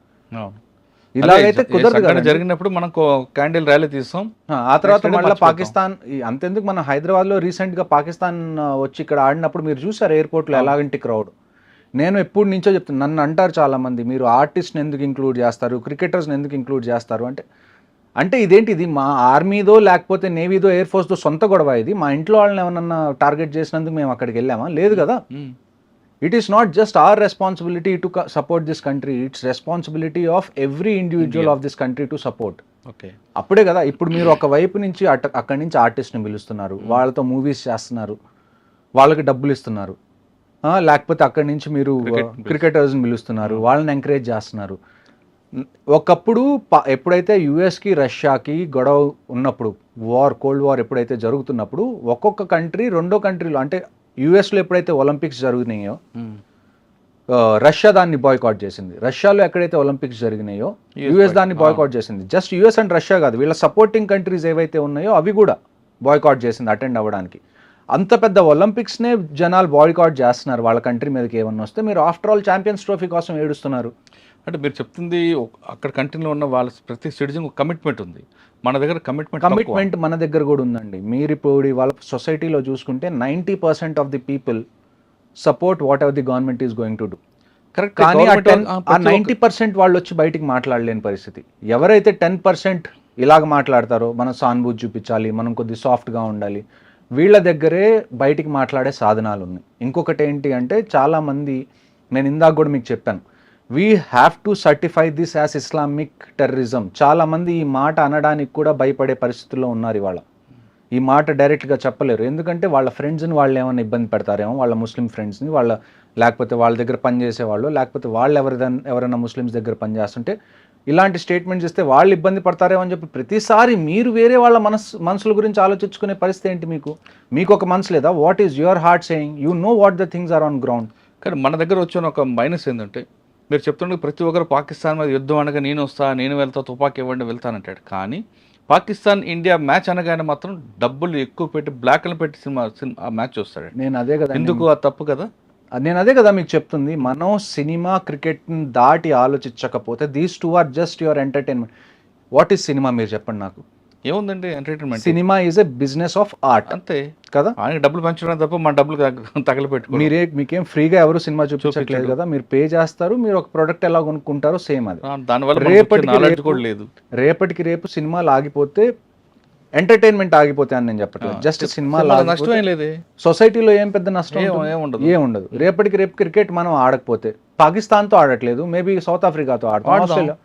ఇలాగైతే కుదరదు సంఘటన కదండి. జరిగినప్పుడు మనం క్యాండిల్ ర్యాలీ తీస్తాం. ఆ తర్వాత Next day మళ్ళీ మర్చిపోతాం. పాకిస్తాన్ అంతెందుకు మన హైదరాబాద్లో రీసెంట్గా పాకిస్తాన్ వచ్చి ఇక్కడ ఆడినప్పుడు మీరు చూసారు ఎయిర్పోర్ట్లో ఎలాగంటి క్రౌడ్. నేను ఎప్పుడు నుంచో చెప్తాను, నన్ను అంటారు చాలామంది, మీరు ఆర్టిస్ట్ని ఎందుకు ఇంక్లూడ్ చేస్తారు, క్రికెటర్స్ని ఎందుకు ఇంక్లూడ్ చేస్తారు అంటే, అంటే ఇదేంటి, ఇది మా ఆర్మీదో లేకపోతే నేవీదో ఎయిర్ ఫోర్స్దో సొంత గొడవ, ఇది మా ఇంట్లో వాళ్ళని ఏమన్నా టార్గెట్ చేసినందుకు మేము అక్కడికి వెళ్ళామా? లేదు కదా. It is not just our responsibility to support this country, it's responsibility of every individual of this country to support. Okay, అప్పుడే కదా. ఇప్పుడు మీరు ఒక వైపు నుంచి అక్కడి నుంచి ఆర్టిస్ట్ని పిలుస్తున్నారు, వాళ్ళతో మూవీస్ చేస్తున్నారు, వాళ్ళకి డబ్బులు ఇస్తున్నారు, లేకపోతే అక్కడి నుంచి మీరు క్రికెటర్స్ని పిలుస్తున్నారు, వాళ్ళని ఎంకరేజ్ చేస్తున్నారు. ఒకప్పుడు ఎప్పుడైతే యుఎస్కి రష్యాకి గొడవ ఉన్నప్పుడు, కోల్డ్ వార్ ఎప్పుడైతే జరుగుతున్నప్పుడు, ఒక్కొక్క కంట్రీ రెండో కంట్రీలో, అంటే యుఎస్లో ఎప్పుడైతే ఒలింపిక్స్ జరిగినాయో రష్యా దాన్ని బాయ్కాట్ చేసింది, రష్యాలో ఎక్కడైతే ఒలింపిక్స్ జరిగినాయో యుఎస్ దాన్ని బాయ్కాట్ చేసింది. జస్ట్ యుఎస్ అండ్ రష్యా కాదు, వీళ్ళ సపోర్టింగ్ కంట్రీస్ ఏవైతే ఉన్నాయో అవి కూడా బాయ్కాట్ చేసింది అటెండ్ అవ్వడానికి. అంత పెద్ద ఒలింపిక్స్నే జనాలు బాయ్కాట్ చేస్తున్నారు వాళ్ళ కంట్రీ మీదకి ఏమన్నా వస్తే. మీరు ఆఫ్టర్ ఆల్ ఛాంపియన్స్ ట్రోఫీ కోసం ఏడుస్తున్నారు. అంటే మీరు చెప్తుంది అక్కడ కంట్రీలో ఉన్న వాళ్ళ ప్రతి సిటిజన్ కమిట్మెంట్ ఉంది, మన దగ్గర కమిట్మెంట్ మన దగ్గర కూడా ఉందండి. మీరు ఇప్పుడు వాళ్ళ సొసైటీలో చూసుకుంటే 90% of the people support what ever the government is going to do. Correct. కానీ ఆ 90% వాళ్ళు వచ్చి బయటికి మాట్లాడలేని పరిస్థితి. ఎవరైతే 10% ఇలాగ మాట్లాడతారో, మనం సానుభూతి చూపించాలి, మనం కొద్ది సాఫ్ట్గా ఉండాలి, వీళ్ళ దగ్గరే బయటికి మాట్లాడే సాధనాలు ఉన్నాయి. ఇంకొకటి ఏంటి అంటే, చాలామంది, నేను ఇందాక కూడా మీకు చెప్పాను, we have to certify this as Islamic terrorism. చాలామంది ఈ మాట అనడానికి కూడా భయపడే పరిస్థితుల్లో ఉన్నారు ఇవాళ. ఈ మాట డైరెక్ట్గా చెప్పలేరు, ఎందుకంటే వాళ్ళ ఫ్రెండ్స్ని వాళ్ళు ఏమైనా ఇబ్బంది పెడతారేమో, వాళ్ళ ముస్లిం ఫ్రెండ్స్ని, లేకపోతే వాళ్ళ దగ్గర పనిచేసేవాళ్ళు, లేకపోతే వాళ్ళు ఎవరైనా ముస్లిమ్స్ దగ్గర పనిచేస్తుంటే ఇలాంటి స్టేట్మెంట్స్ ఇస్తే వాళ్ళు ఇబ్బంది పడతారేమో అని చెప్పి ప్రతిసారి మీరు వేరే వాళ్ళ మనసుల గురించి ఆలోచించుకునే పరిస్థితి ఏంటి? మీకు ఒక మనసు లేదా? What is your heart saying? You know what the things are on ground. కానీ మన దగ్గర వచ్చిన ఒక మైనస్ ఏంటంటే, మీరు చెప్తుండే ప్రతి ఒక్కరు పాకిస్తాన్ మీద యుద్ధం అనగా నేను వెళ్తా, తుపాకీ ఇవ్వండి వెళ్తానంటాడు. కానీ పాకిస్తాన్ ఇండియా మ్యాచ్ అనగానే మాత్రం డబ్బులు ఎక్కువ పెట్టి బ్లాక్లు పెట్టి సినిమా ఆ మ్యాచ్ చూస్తాడు. నేను అదే కదా, ఎందుకు ఆ తప్పు కదా, నేను అదే కదా మీకు చెప్తుంది. మనం సినిమా క్రికెట్ని దాటి ఆలోచించకపోతే these two are just your entertainment. What is cinema మీరు చెప్పండి నాకు. ఏముందండి entertainment? Cinema is a business of art, అంతే కదా. ఆయనకి డబ్బులు పంచడం తప్ప మన డబ్బులు తగలపెట్టుకో. మీకేం ఫ్రీగా ఎవరు సినిమా చూపించట్లేదు కదా, మీరు పే చేస్తారు, మీరు ఒక ప్రొడక్ట్ ఎలా కొనుక్కుంటారో సేమ్ అది. దానివల్ల రేపటికి రేపు సినిమాలు ఆగిపోతే ఎంటర్టైన్మెంట్ ఆగిపోతే అని నేను చెప్పట్లేదు, జస్ట్ సినిమా నష్టం ఏం లేదు, సొసైటీలో ఏం పెద్ద నష్టం ఏముండదు. రేపటికి రేపు క్రికెట్ మనం ఆడకపోతే పాకిస్తాన్తో ఆడట్లేదు, మేబీ సౌత్ ఆఫ్రికాతో ఆడతాం, ఆస్ట్రేలియా.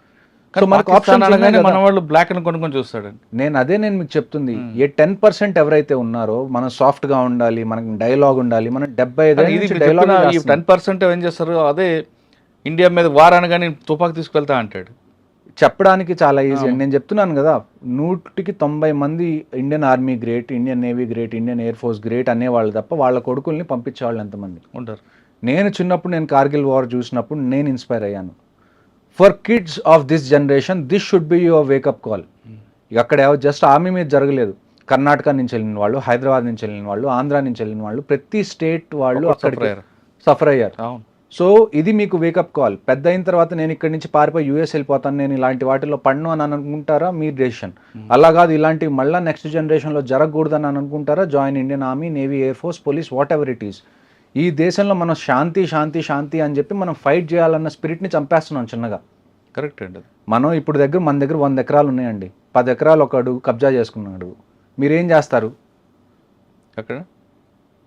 సో మనకు ఆప్షన్ మన వాళ్ళు బ్లాక్ అని కొనుక్కొని చూస్తాడండి. నేను మీకు చెప్తుంది, ఏ 10% ఎవరైతే ఉన్నారో మనం సాఫ్ట్ గా ఉండాలి, మనకి డైలాగ్ ఉండాలి, మనం 75 డైలాగ్. 10% ఏం చేస్తారు, అదే ఇండియా మీద వార్ అనగానే తుపాకి తీసుకెళ్తా అంటాడు. చెప్పడానికి చాలా ఈజీ అండి. నేను చెప్తున్నాను కదా, 100కి 90 మంది Indian army great, Indian navy great, Indian air force great అనేవాళ్ళు తప్ప వాళ్ళ కొడుకుల్ని పంపించేవాళ్ళు ఎంతమంది ఉంటారు? నేను చిన్నప్పుడు నేను కార్గిల్ వార్ చూసినప్పుడు నేను ఇన్స్పైర్ అయ్యాను. For kids of this generation this should be your wake up call. అక్కడ జస్ట్ ఆర్మీ మీద జరగలేదు, కర్ణాటక నుంచి వెళ్ళిన వాళ్ళు, హైదరాబాద్ నుంచి వెళ్ళిన వాళ్ళు, ఆంధ్ర నుంచి వెళ్ళిన వాళ్ళు, ప్రతి స్టేట్ వాళ్ళు అక్కడికి సఫర్ అయ్యారు. సో ఇది మీకు వేకప్ కాల్. పెద్ద అయిన తర్వాత నేను ఇక్కడి నుంచి పారిపోయి యూఎస్ వెళ్ళిపోతాను, నేను ఇలాంటి వాటిలో పడను అని అనుకుంటారా, మీ డెసిషన్. అలా కాదు, ఇలాంటివి మళ్ళీ నెక్స్ట్ జనరేషన్లో జరగకూడదని అనుకుంటారా, join Indian army, navy, air force, police, what ever it is. ఈ దేశంలో మనం శాంతి శాంతి శాంతి అని చెప్పి మనం ఫైట్ చేయాలన్న స్పిరిట్ని చంపేస్తున్నాం చిన్నగా. కరెక్ట్ అండి. మనం ఇప్పుడు మన దగ్గర 100 ఎకరాలు ఉన్నాయండి, 10 ఎకరాలు ఒకడు కబ్జా చేసుకున్నాడు, మీరేం చేస్తారు? అక్కడ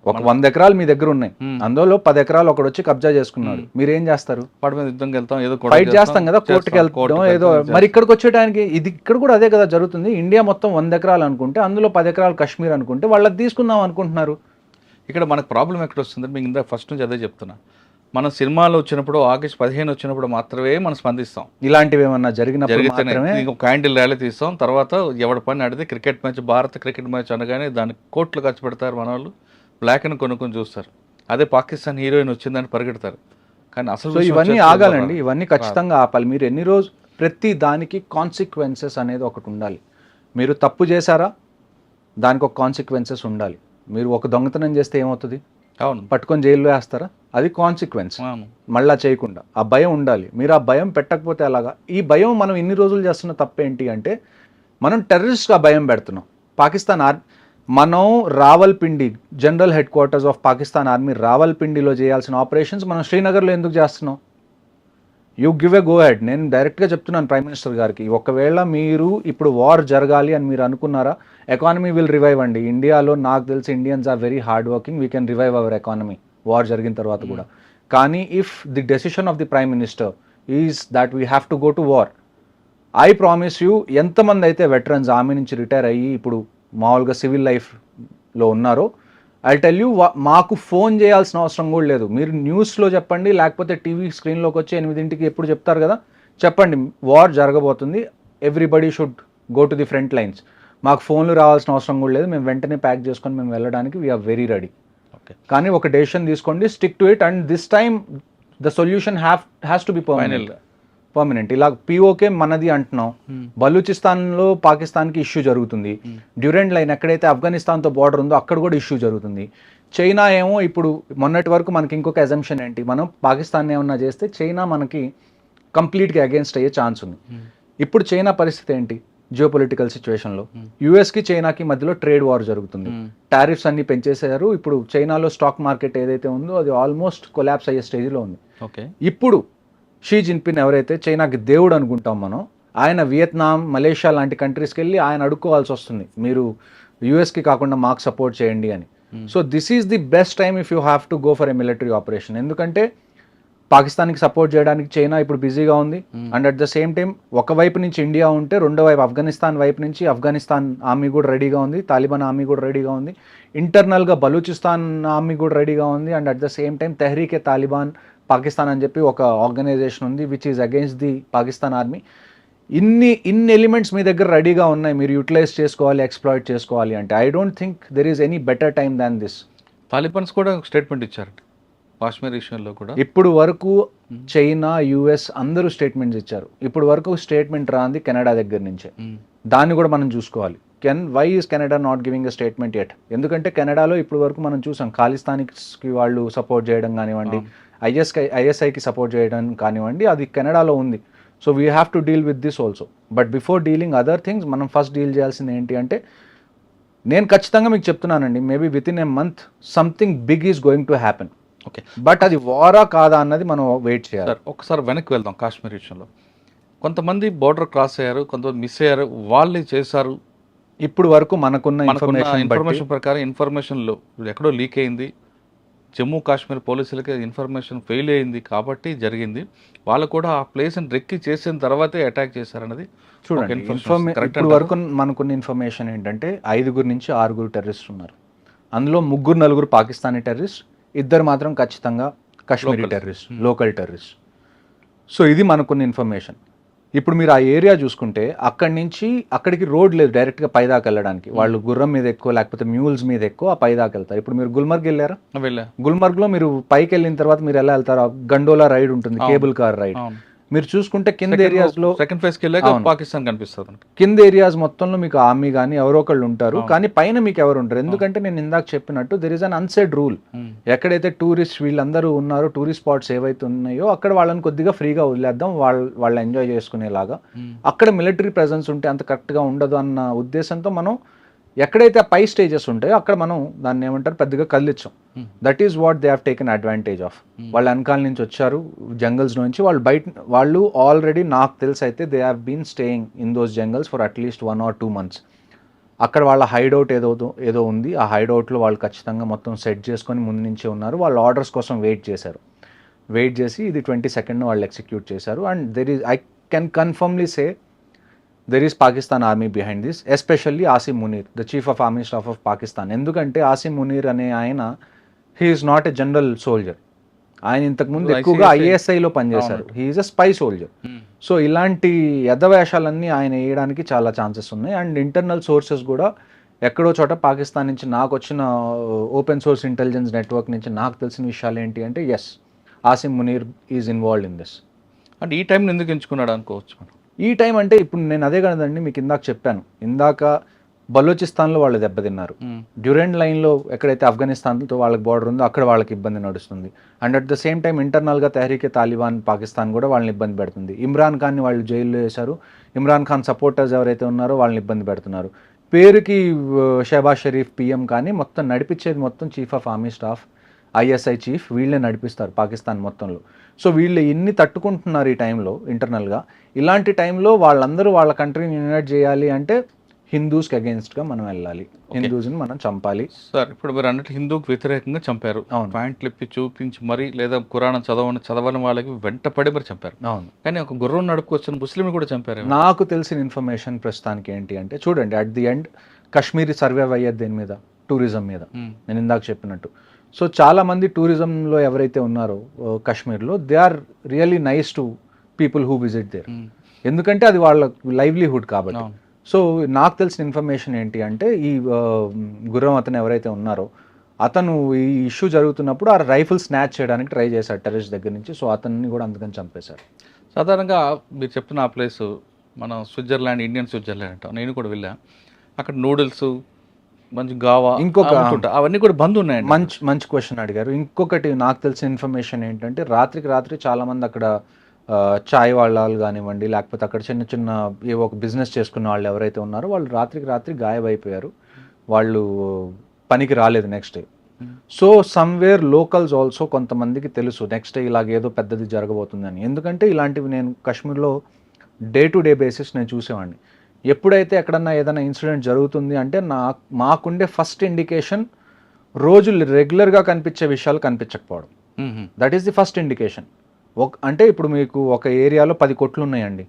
ఒక 100 ఎకరాలు మీ దగ్గర ఉన్నాయి, అందులో 10 ఎకరాలు ఒకడు వచ్చి కబ్జా చేసుకున్నాడు, మీరేం చేస్తారు? వాడి మీద యుద్ధంకి వెళ్తాం, ఏదో ఫైట్ చేస్తాం కదా, కోర్టుకి వెళ్తాం ఏదో. మరి ఇక్కడికి వచ్చేటానికి ఇక్కడ కూడా అదే కదా జరుగుతుంది. ఇండియా మొత్తం 100 ఎకరాలు అనుకుంటే అందులో 10 ఎకరాలు కాశ్మీర్ అనుకుంటే వాళ్ళకి తీసుకుందాం అనుకుంటున్నారు. ఇక్కడ మనకు ప్రాబ్లం ఎక్కడ వస్తుందంటే, మీకు ఇందా ఫస్ట్ నుంచి అదే చెప్తున్నా, మనం సినిమాలు వచ్చినప్పుడు ఆగస్ట్ 15 వచ్చినప్పుడు మాత్రమే మనం స్పందిస్తాం. ఇలాంటివి ఏమన్నా జరిగితేనే క్యాండిల్ ర్యాలీ తీస్తాం. తర్వాత ఎవరి పని ఆడితే క్రికెట్ మ్యాచ్, భారత క్రికెట్ మ్యాచ్ అనగానే దానికి కోట్లు ఖర్చు పెడతారు మన వాళ్ళు, బ్లాక్ అని కొనుక్కొని చూస్తారు. అదే పాకిస్తాన్ హీరోయిన్ వచ్చిందని పరిగెడతారు. కానీ అసలు ఇవన్నీ ఆగాలండి, ఇవన్నీ ఖచ్చితంగా ఆపాలి. మీరు ఎన్ని రోజు ప్రతి దానికి కాన్సిక్వెన్సెస్ అనేది ఒకటి ఉండాలి. మీరు తప్పు చేశారా, దానికి ఒక కాన్సిక్వెన్సెస్ ఉండాలి. మీరు ఒక దొంగతనం చేస్తే ఏమవుతుంది? అవును, పట్టుకొని జైల్లో వేస్తారా? అది కాన్సిక్వెన్స్. అవును. మళ్ళా చేయకుండా ఆ భయం ఉండాలి. మీరు ఆ భయం పెట్టకపోతే అలాగా. ఈ భయం మనం ఇన్ని రోజులు చేస్తున్న తప్పేంటి అంటే మనం టెర్రరిస్ట్గా భయం పెడుతున్నాం. పాకిస్తాన్ మనం Rawalpindi general head quarters of Pakistan army రావల్పిండిలో చేయాల్సిన ఆపరేషన్స్ మనం శ్రీనగర్లో ఎందుకు చేస్తున్నాం? You give a go head. నేను డైరెక్ట్గా చెప్తున్నాను ప్రైమ్ మినిస్టర్ గారికి, ఒకవేళ మీరు ఇప్పుడు వార్ జరగాలి అని మీరు అనుకున్నారా, ఎకానమీ విల్ రివైవ్ అండి. ఇండియాలో నాకు తెలిసి Indians are very hard working, we can revive our economy war జరిగిన తర్వాత కూడా. కానీ if the decision of the prime minister is that we have to go to war, I promise you, ఎంతమంది అయితే వెటరన్స్ ఆర్మీ నుంచి retire అయ్యి ఇప్పుడు మామూలుగా సివిల్ లైఫ్లో ఉన్నారో, ఐ టెల్ యూ, మాకు ఫోన్ చేయాల్సిన అవసరం కూడా లేదు. మీరు న్యూస్లో చెప్పండి, లేకపోతే టీవీ స్క్రీన్లోకి వచ్చి 8ంటికి ఎప్పుడు చెప్తారు కదా, చెప్పండి వార్ జరగబోతుంది, everybody should go to the front lines. మాకు ఫోన్లు రావాల్సిన అవసరం కూడా లేదు, మేము వెంటనే ప్యాక్ చేసుకొని మేము వెళ్ళడానికి వీఆర్ వెరీ రెడీ. ఓకే, కానీ ఒక డెసిషన్ తీసుకోండి, stick to it, and this time the solution has to be permanent. ఇలా పిఓకే మనది అంటున్నాం, బలూచిస్తాన్లో పాకిస్తాన్కి ఇష్యూ జరుగుతుంది, డ్యూరెంట్ లైన్ ఎక్కడైతే ఆఫ్ఘనిస్తాన్తో బార్డర్ ఉందో అక్కడ కూడా ఇష్యూ జరుగుతుంది. చైనా ఏమో ఇప్పుడు మొన్నటి వరకు మనకి ఇంకొక అజంప్షన్ ఏంటి, మనం పాకిస్తాన్ ఏమన్నా చేస్తే చైనా మనకి కంప్లీట్గా అగేన్స్ట్ అయ్యే ఛాన్స్ ఉంది. ఇప్పుడు చైనా పరిస్థితి ఏంటి జియోపొలిటికల్ సిచ్యువేషన్లో? యూఎస్కి చైనాకి మధ్యలో ట్రేడ్ వార్ జరుగుతుంది, టారిఫ్స్ అన్ని పెంచేసారు. ఇప్పుడు చైనాలో స్టాక్ మార్కెట్ ఏదైతే ఉందో అది ఆల్మోస్ట్ కొలాప్స్ అయ్యే స్టేజ్లో ఉంది. ఓకే, ఇప్పుడు షీ జిన్పిన్ ఎవరైతే చైనాకి దేవుడు అనుకుంటాం మనం, ఆయన వియత్నాం, మలేషియా లాంటి కంట్రీస్కి వెళ్ళి ఆయన అడుక్కోవాల్సి వస్తుంది, మీరు యూఎస్కి కాకుండా మాకు సపోర్ట్ చేయండి అని. So this is the best time if you have to go for a military operation. ఎందుకంటే పాకిస్తాన్కి సపోర్ట్ చేయడానికి చైనా ఇప్పుడు బిజీగా ఉంది, and at the same time ఒకవైపు నుంచి ఇండియా ఉంటే రెండో వైపు ఆఫ్ఘనిస్తాన్ వైపు నుంచి ఆఫ్ఘనిస్తాన్ ఆర్మీ కూడా రెడీగా ఉంది, తాలిబాన్ ఆర్మీ కూడా రెడీగా ఉంది, ఇంటర్నల్గా బలూచిస్తాన్ ఆర్మీ కూడా రెడీగా ఉంది, and at the same time Tehreek-e Taliban Pakistan అని చెప్పి ఒక ఆర్గనైజేషన్ ఉంది which is against the Pakistan army. ఇన్ని ఎలిమెంట్స్ మీ దగ్గర రెడీగా ఉన్నాయి, మీరు యూటిలైజ్ చేసుకోవాలి, ఎక్స్ప్లాయిట్ చేసుకోవాలి అంటే I don't think there is any better time than this. Talibans కూడా స్టేట్మెంట్ ఇచ్చారు కాశ్మీర్ విషయంలో కూడా. ఇప్పుడు వరకు చైనా, యుఎస్ అందరూ స్టేట్మెంట్స్ ఇచ్చారు. ఇప్పుడు వరకు స్టేట్మెంట్ రాంది కెనడా దగ్గర నుంచే. దాన్ని కూడా మనం చూసుకోవాలి. Why is Canada not giving a statement at? ఎందుకంటే కెనడాలో ఇప్పుడు వరకు మనం చూసాం ఖాళిస్తాన్కి వాళ్ళు సపోర్ట్ చేయడం కానివ్వండి, ఐఎస్ఐకి సపోర్ట్ చేయడం కానివ్వండి, అది కెనడాలో ఉంది. So we have to deal with this also. But before dealing other things మనం ఫస్ట్ డీల్ చేయాల్సింది ఏంటి అంటే, నేను ఖచ్చితంగా మీకు చెప్తున్నానండి, maybe with in a month something big is going to happen. Okay, but అది వారా కాదా అన్నది మనం వెయిట్ చేయాలి. సార్ ఒకసారి వెనక్కి వెళ్దాం. కాశ్మీర్ విషయంలో కొంతమంది బోర్డర్ క్రాస్ అయ్యారు, కొంతమంది మిస్ అయ్యారు, వాళ్ళే చేశారు. ఇప్పుడు వరకు మనకున్న ఇన్ఫర్మేషన్ ప్రకారం ఇన్ఫర్మేషన్లో ఎక్కడో లీక్ అయింది, జమ్మూ కాశ్మీర్ పోలీసులకి ఇన్ఫర్మేషన్ ఫెయిల్ అయింది కాబట్టి జరిగింది. వాళ్ళు కూడా ఆ ప్లేస్ని రెక్కి చేసిన తర్వాతే అటాక్ చేశారన్నది చూడండి. ఇప్పుడు వరకు మనకున్న ఇన్ఫర్మేషన్ ఏంటంటే 5 నుంచి 6 టెర్రరిస్ట్ ఉన్నారు. అందులో 3-4 పాకిస్తానీ టెర్రరిస్ట్, 2 మాత్రం ఖచ్చితంగా Kashmiri terrorist, local terrorist. So ఇది మనకున్న ఇన్ఫర్మేషన్. ఇప్పుడు మీరు ఆ ఏరియా చూసుకుంటే అక్కడి నుంచి అక్కడికి రోడ్ లేదు డైరెక్ట్గా పైదాకా వెళ్ళడానికి. వాళ్ళు గుర్రం మీద ఎక్కువ లేకపోతే మ్యూల్స్ మీద ఎక్కువ పైదాకా వెళ్తారు. ఇప్పుడు మీరు గుల్మర్గ్ వెళ్ళారా? గుల్మర్గ్లో మీరు పైకి వెళ్ళిన తర్వాత మీరు ఎలా వెళ్తారు? గండోలా రైడ్ ఉంటుంది, కేబుల్ కార్ రైడ్. మీరు చూసుకుంటే కింద ఏరియాస్లో సెకండ్ ఫేజ్కి వెళ్ళాక పాకిస్తాన్ కనిపిస్తుంది. కింద ఏరియాస్ మొత్తంలో మీకు ఆర్మీ కానీ ఎవరో ఒకళ్ళు ఉంటారు, కానీ పైన మీకు ఎవరు ఉంటారు. ఎందుకంటే నేను ఇందాక చెప్పినట్టు there is an unsaid rule. ఎక్కడైతే టూరిస్ట్ వీళ్ళందరూ ఉన్నారో, టూరిస్ట్ స్పాట్స్ ఏవైతే ఉన్నాయో అక్కడ వాళ్ళని కొద్దిగా ఫ్రీగా వదిలేద్దాం, వాళ్ళు ఎంజాయ్ చేసుకునేలాగా. అక్కడ మిలిటరీ ప్రెజెన్స్ ఉంటే అంత కరెక్ట్గా ఉండదు అన్న ఉద్దేశంతో మనం ఎక్కడైతే ఆ పై స్టేజెస్ ఉంటాయో అక్కడ మనం దాన్ని ఏమంటారు పెద్దగా కదిలించాం. That is what they have taken advantage of. వాళ్ళు వెనకాల నుంచి వచ్చారు జంగల్స్ నుంచి, వాళ్ళు ఆల్రెడీ నాకు తెలిసి అయితే they have been staying in those jungles for at least 1 or 2 months. అక్కడ వాళ్ళ హైడౌట్ ఏదో ఉంది. ఆ హైడౌట్లో వాళ్ళు ఖచ్చితంగా మొత్తం సెట్ చేసుకొని ముందు నుంచే ఉన్నారు. వాళ్ళు ఆర్డర్స్ కోసం వెయిట్ చేసి ఇది 22nd వాళ్ళు ఎగ్జిక్యూట్ చేశారు. And there is, I can కన్ఫర్మ్లీ say, there is Pakistan army behind this, especially Asim Munir, the chief of army staff of Pakistan. ఎందుకంటే ఆసిమ్ మునీర్ అనే ఆయన, he is not a general soldier. ఆయన ఇంతకుముందు ఎక్కువగా ఐఎస్ఐలో పనిచేశారు. he is a spy soldier. So ఇలాంటి యథవేషాలన్నీ ఆయన వేయడానికి చాలా ఛాన్సెస్ ఉన్నాయి. అండ్ ఇంటర్నల్ సోర్సెస్ కూడా ఎక్కడో చోట పాకిస్తాన్ నుంచి నాకు వచ్చిన ఓపెన్ సోర్స్ ఇంటెలిజెన్స్ నెట్వర్క్ నుంచి నాకు తెలిసిన విషయాలు ఏంటి అంటే, yes, Asim Munir is involved in this. అంటే ఈ టైంని ఎందుకు ఎంచుకున్నాడు అనుకోవచ్చు మనం? ఈ టైం అంటే ఇప్పుడు నేను అదే కదండి మీకు ఇందాక చెప్పాను. ఇందాక బలోచిస్తాన్లో వాళ్ళు దెబ్బతిన్నారు. డ్యూరెంట్ లైన్లో ఎక్కడైతే ఆఫ్ఘనిస్తాన్తో వాళ్ళకి బార్డర్ ఉందో అక్కడ వాళ్ళకి ఇబ్బంది నడుస్తుంది. And at the same time ఇంటర్నల్గా తెహ్రీకే తాలిబాన్ పాకిస్తాన్ కూడా వాళ్ళని ఇబ్బంది పెడుతుంది. ఇమ్రాన్ ఖాన్ని వాళ్ళు జైల్లో వేశారు. ఇమ్రాన్ ఖాన్ సపోర్టర్స్ ఎవరైతే ఉన్నారో వాళ్ళని ఇబ్బంది పెడుతున్నారు. పేరుకి షహబాజ్ షరీఫ్ పిఎం కానీ మొత్తం నడిపించేది మొత్తం chief of army staff, ISI chief, వీళ్ళే నడిపిస్తారు పాకిస్తాన్ మొత్తంలో. సో వీళ్ళు ఎన్ని తట్టుకుంటున్నారు ఈ టైంలో ఇంటర్నల్గా. ఇలాంటి టైంలో వాళ్ళందరూ వాళ్ళ కంట్రీని యునైట్ చేయాలి అంటే హిందూస్కి అగేన్స్ట్గా మనం వెళ్ళాలి, హిందూస్ని మనం చంపాలి. సార్ ఇప్పుడు మీరు అన్నట్టు హిందూకి వ్యతిరేకంగా చంపారు, పాయింట్లు ఇప్పి చూపించి మరి లేదా కురాణం చదవని వాళ్ళకి వెంటపడి మరి చంపారు. అవును, కానీ ఒక గుర్రం నడుపుకొచ్చిన ముస్లింని కూడా చంపారు. నాకు తెలిసిన ఇన్ఫర్మేషన్ ప్రస్తుతానికి ఏంటి అంటే చూడండి, at the end Kashmiri survive అయ్యేది దేని మీద, టూరిజం మీద. నేను ఇందాక చెప్పినట్టు. సో చాలామంది టూరిజంలో ఎవరైతే ఉన్నారో కాశ్మీర్లో, they are really nice to people who visit there, ఎందుకంటే అది వాళ్ళ లైవ్లీహుడ్ కాబట్టి. సో నాకు తెలిసిన ఇన్ఫర్మేషన్ ఏంటి అంటే ఈ గుర్రం అతను ఎవరైతే ఉన్నారో అతను ఈ ఇష్యూ జరుగుతున్నప్పుడు ఆ రైఫిల్ స్నాచ్ చేయడానికి ట్రై చేశాడు టెర్రరిస్ట్ దగ్గర నుంచి. సో అతన్ని కూడా అందుకని చంపేశారు. సాధారణంగా మీరు చెప్తున్న ఆ ప్లేస్ మనం స్విట్జర్లాండ్, ఇండియన్ స్విట్జర్లాండ్ అంటాం. నేను కూడా వెళ్ళా. అక్కడ నూడిల్స్, మంచి గావా, ఇంకొక అవన్నీ కూడా బంద్ ఉన్నాయండి. మంచి క్వశ్చన్ అడిగారు. ఇంకొకటి నాకు తెలిసిన ఇన్ఫర్మేషన్ ఏంటంటే రాత్రికి రాత్రి చాలామంది అక్కడ చాయ్ వాళ్ళు కానివ్వండి, లేకపోతే అక్కడ చిన్న చిన్న ఏవో ఒక బిజినెస్ చేసుకున్న వాళ్ళు ఎవరైతే ఉన్నారో వాళ్ళు రాత్రికి రాత్రి గాయమైపోయారు. వాళ్ళు పనికి రాలేదు next day. So somewhere locals also కొంతమందికి తెలుసు నెక్స్ట్ డే ఇలాగేదో పెద్దది జరగబోతుందని. ఎందుకంటే ఇలాంటివి నేను కాశ్మీర్లో డే టు డే బేసిస్ నేను చూసేవాడిని. ఎప్పుడైతే ఎక్కడన్నా ఏదైనా ఇన్సిడెంట్ జరుగుతుంది అంటే మాకుండే ఫస్ట్ ఇండికేషన్ రోజు రెగ్యులర్గా కనిపించే విషయాలు కనిపించకపోవడం. That is the first indication. అంటే ఇప్పుడు మీకు ఒక ఏరియాలో 10 కొట్లు ఉన్నాయండి,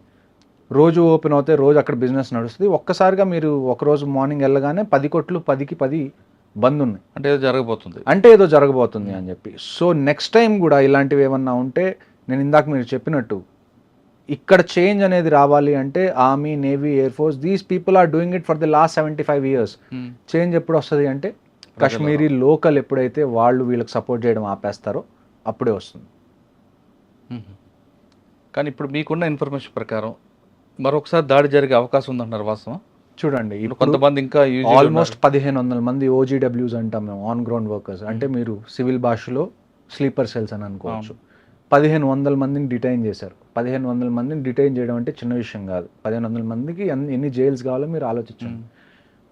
రోజు ఓపెన్ అవుతాయి, రోజు అక్కడ బిజినెస్ నడుస్తుంది. ఒక్కసారిగా మీరు ఒకరోజు మార్నింగ్ వెళ్ళగానే 10 కొట్లు 10కి 10 బంద్ ఉన్నాయి అంటే ఏదో జరగబోతుంది అని చెప్పి. సో నెక్స్ట్ టైం కూడా ఇలాంటివి ఏమన్నా ఉంటే, నేను ఇందాక మీరు చెప్పినట్టు ఇక్కడ చేంజ్ అనేది రావాలి అంటే army, navy, air force, these people are doing it for the last 75 years. Change ఎప్పుడు వస్తుంది అంటే కాశ్మీరీ లోకల్ ఎప్పుడైతే వాళ్ళు వీళ్ళకి సపోర్ట్ చేయడం ఆపేస్తారో అప్పుడే వస్తుంది. కానీ ఇప్పుడు మీకున్న ఇన్ఫర్మేషన్ ప్రకారం మరొకసారి దాడి జరిగే అవకాశం ఉందంటున్నారు, వాస్తవం? చూడండి, కొంతమంది ఇంకా ఆల్మోస్ట్ 1500 మంది OGWs అంటాం మేము, ఆన్ గ్రౌండ్ వర్కర్స్. అంటే మీరు సివిల్ భాషలో స్లీపర్ సెల్స్ అని అనుకోవచ్చు. 1500 మందిని డిటైన్ చేశారు. 1500 మందిని డిటైన్ చేయడం అంటే చిన్న విషయం కాదు. 1500 మందికి ఎన్ని జైల్స్ కావాలో మీరు ఆలోచించండి.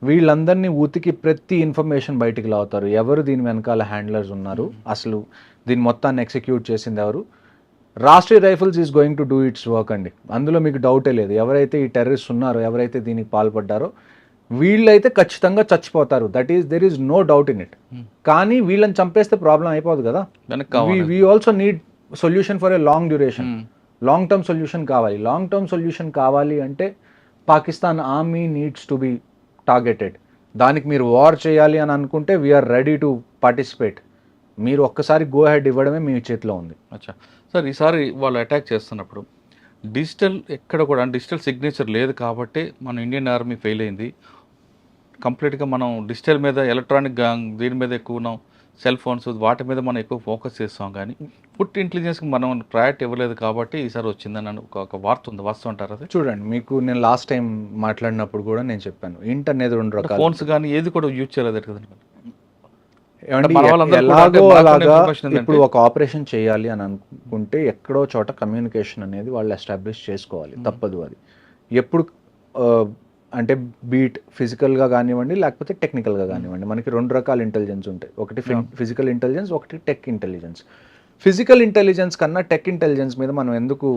వీళ్ళందరినీ ఉతికి ప్రతి ఇన్ఫర్మేషన్ బయటికి లావుతారు. ఎవరు దీని వెనకాల హ్యాండ్లర్స్ ఉన్నారు, అసలు దీని మొత్తాన్ని ఎగ్జిక్యూట్ చేసింది ఎవరు. Rashtriya rifles is going to do it's work అండి, అందులో మీకు డౌటే లేదు. ఎవరైతే ఈ టెర్రరిస్ట్ ఉన్నారో, ఎవరైతే దీనికి పాల్పడ్డారో వీళ్ళైతే ఖచ్చితంగా చచ్చిపోతారు. There is no doubt in it. కానీ వీళ్ళని చంపేస్తే ప్రాబ్లం అయిపోదు కదా. We also need solution for a long duration. Long term solution కావాలి. లాంగ్ టర్మ్ సొల్యూషన్ కావాలి అంటే Pakistan army needs to be targeted. దానికి మీరు వార్ చేయాలి అని అనుకుంటే వీఆర్ రెడీ టు పార్టిసిపేట్. మీరు ఒక్కసారి గో హెడ్ ఇవ్వడమే మీ చేతిలో ఉంది. అచ్చా సార్, ఈసారి వాళ్ళు అటాక్ చేస్తున్నప్పుడు ఎక్కడ కూడా డిజిటల్ సిగ్నేచర్ లేదు కాబట్టి మన ఇండియన్ ఆర్మీ ఫెయిల్ అయింది. కంప్లీట్గా మనం డిజిటల్ మీద, ఎలక్ట్రానిక్ దీని మీద ఎక్కువ ఉన్నాం, సెల్ ఫోన్స్ వాటి మీద మనం ఎక్కువ ఫోకస్ చేస్తాం. కానీ ఫుడ్ ఇంటెలిజెన్స్కి మనం ప్రయారిటీ ఇవ్వలేదు కాబట్టి ఈసారి వచ్చిందని ఒక వార్త ఉంది, వాస్తవం అంటారు అది? చూడండి, మీకు నేను లాస్ట్ టైం మాట్లాడినప్పుడు కూడా నేను చెప్పాను, ఇంట్ అనేది 2 రకాల. ఫోన్స్ కానీ ఏది కూడా యూజ్ చేయలేదు కదండి. ఎలాగో అలాగా ఇప్పుడు ఒక ఆపరేషన్ చేయాలి అని అనుకుంటే ఎక్కడో చోట కమ్యూనికేషన్ అనేది వాళ్ళు ఎస్టాబ్లిష్ చేసుకోవాలి, తప్పదు అది. ఎప్పుడు అంటే బీట్ ఫిజికల్గా కానివ్వండి, లేకపోతే టెక్నికల్గా కానివ్వండి, మనకి 2 రకాల ఇంటెలిజెన్స్ ఉంటాయి. ఒకటి ఫిజికల్ ఇంటెలిజెన్స్, ఒకటి టెక్ ఇంటెలిజెన్స్. ఫిజికల్ ఇంటెలిజెన్స్ కన్నా టెక్ ఇంటెలిజెన్స్ మీద మనం ఎందుకు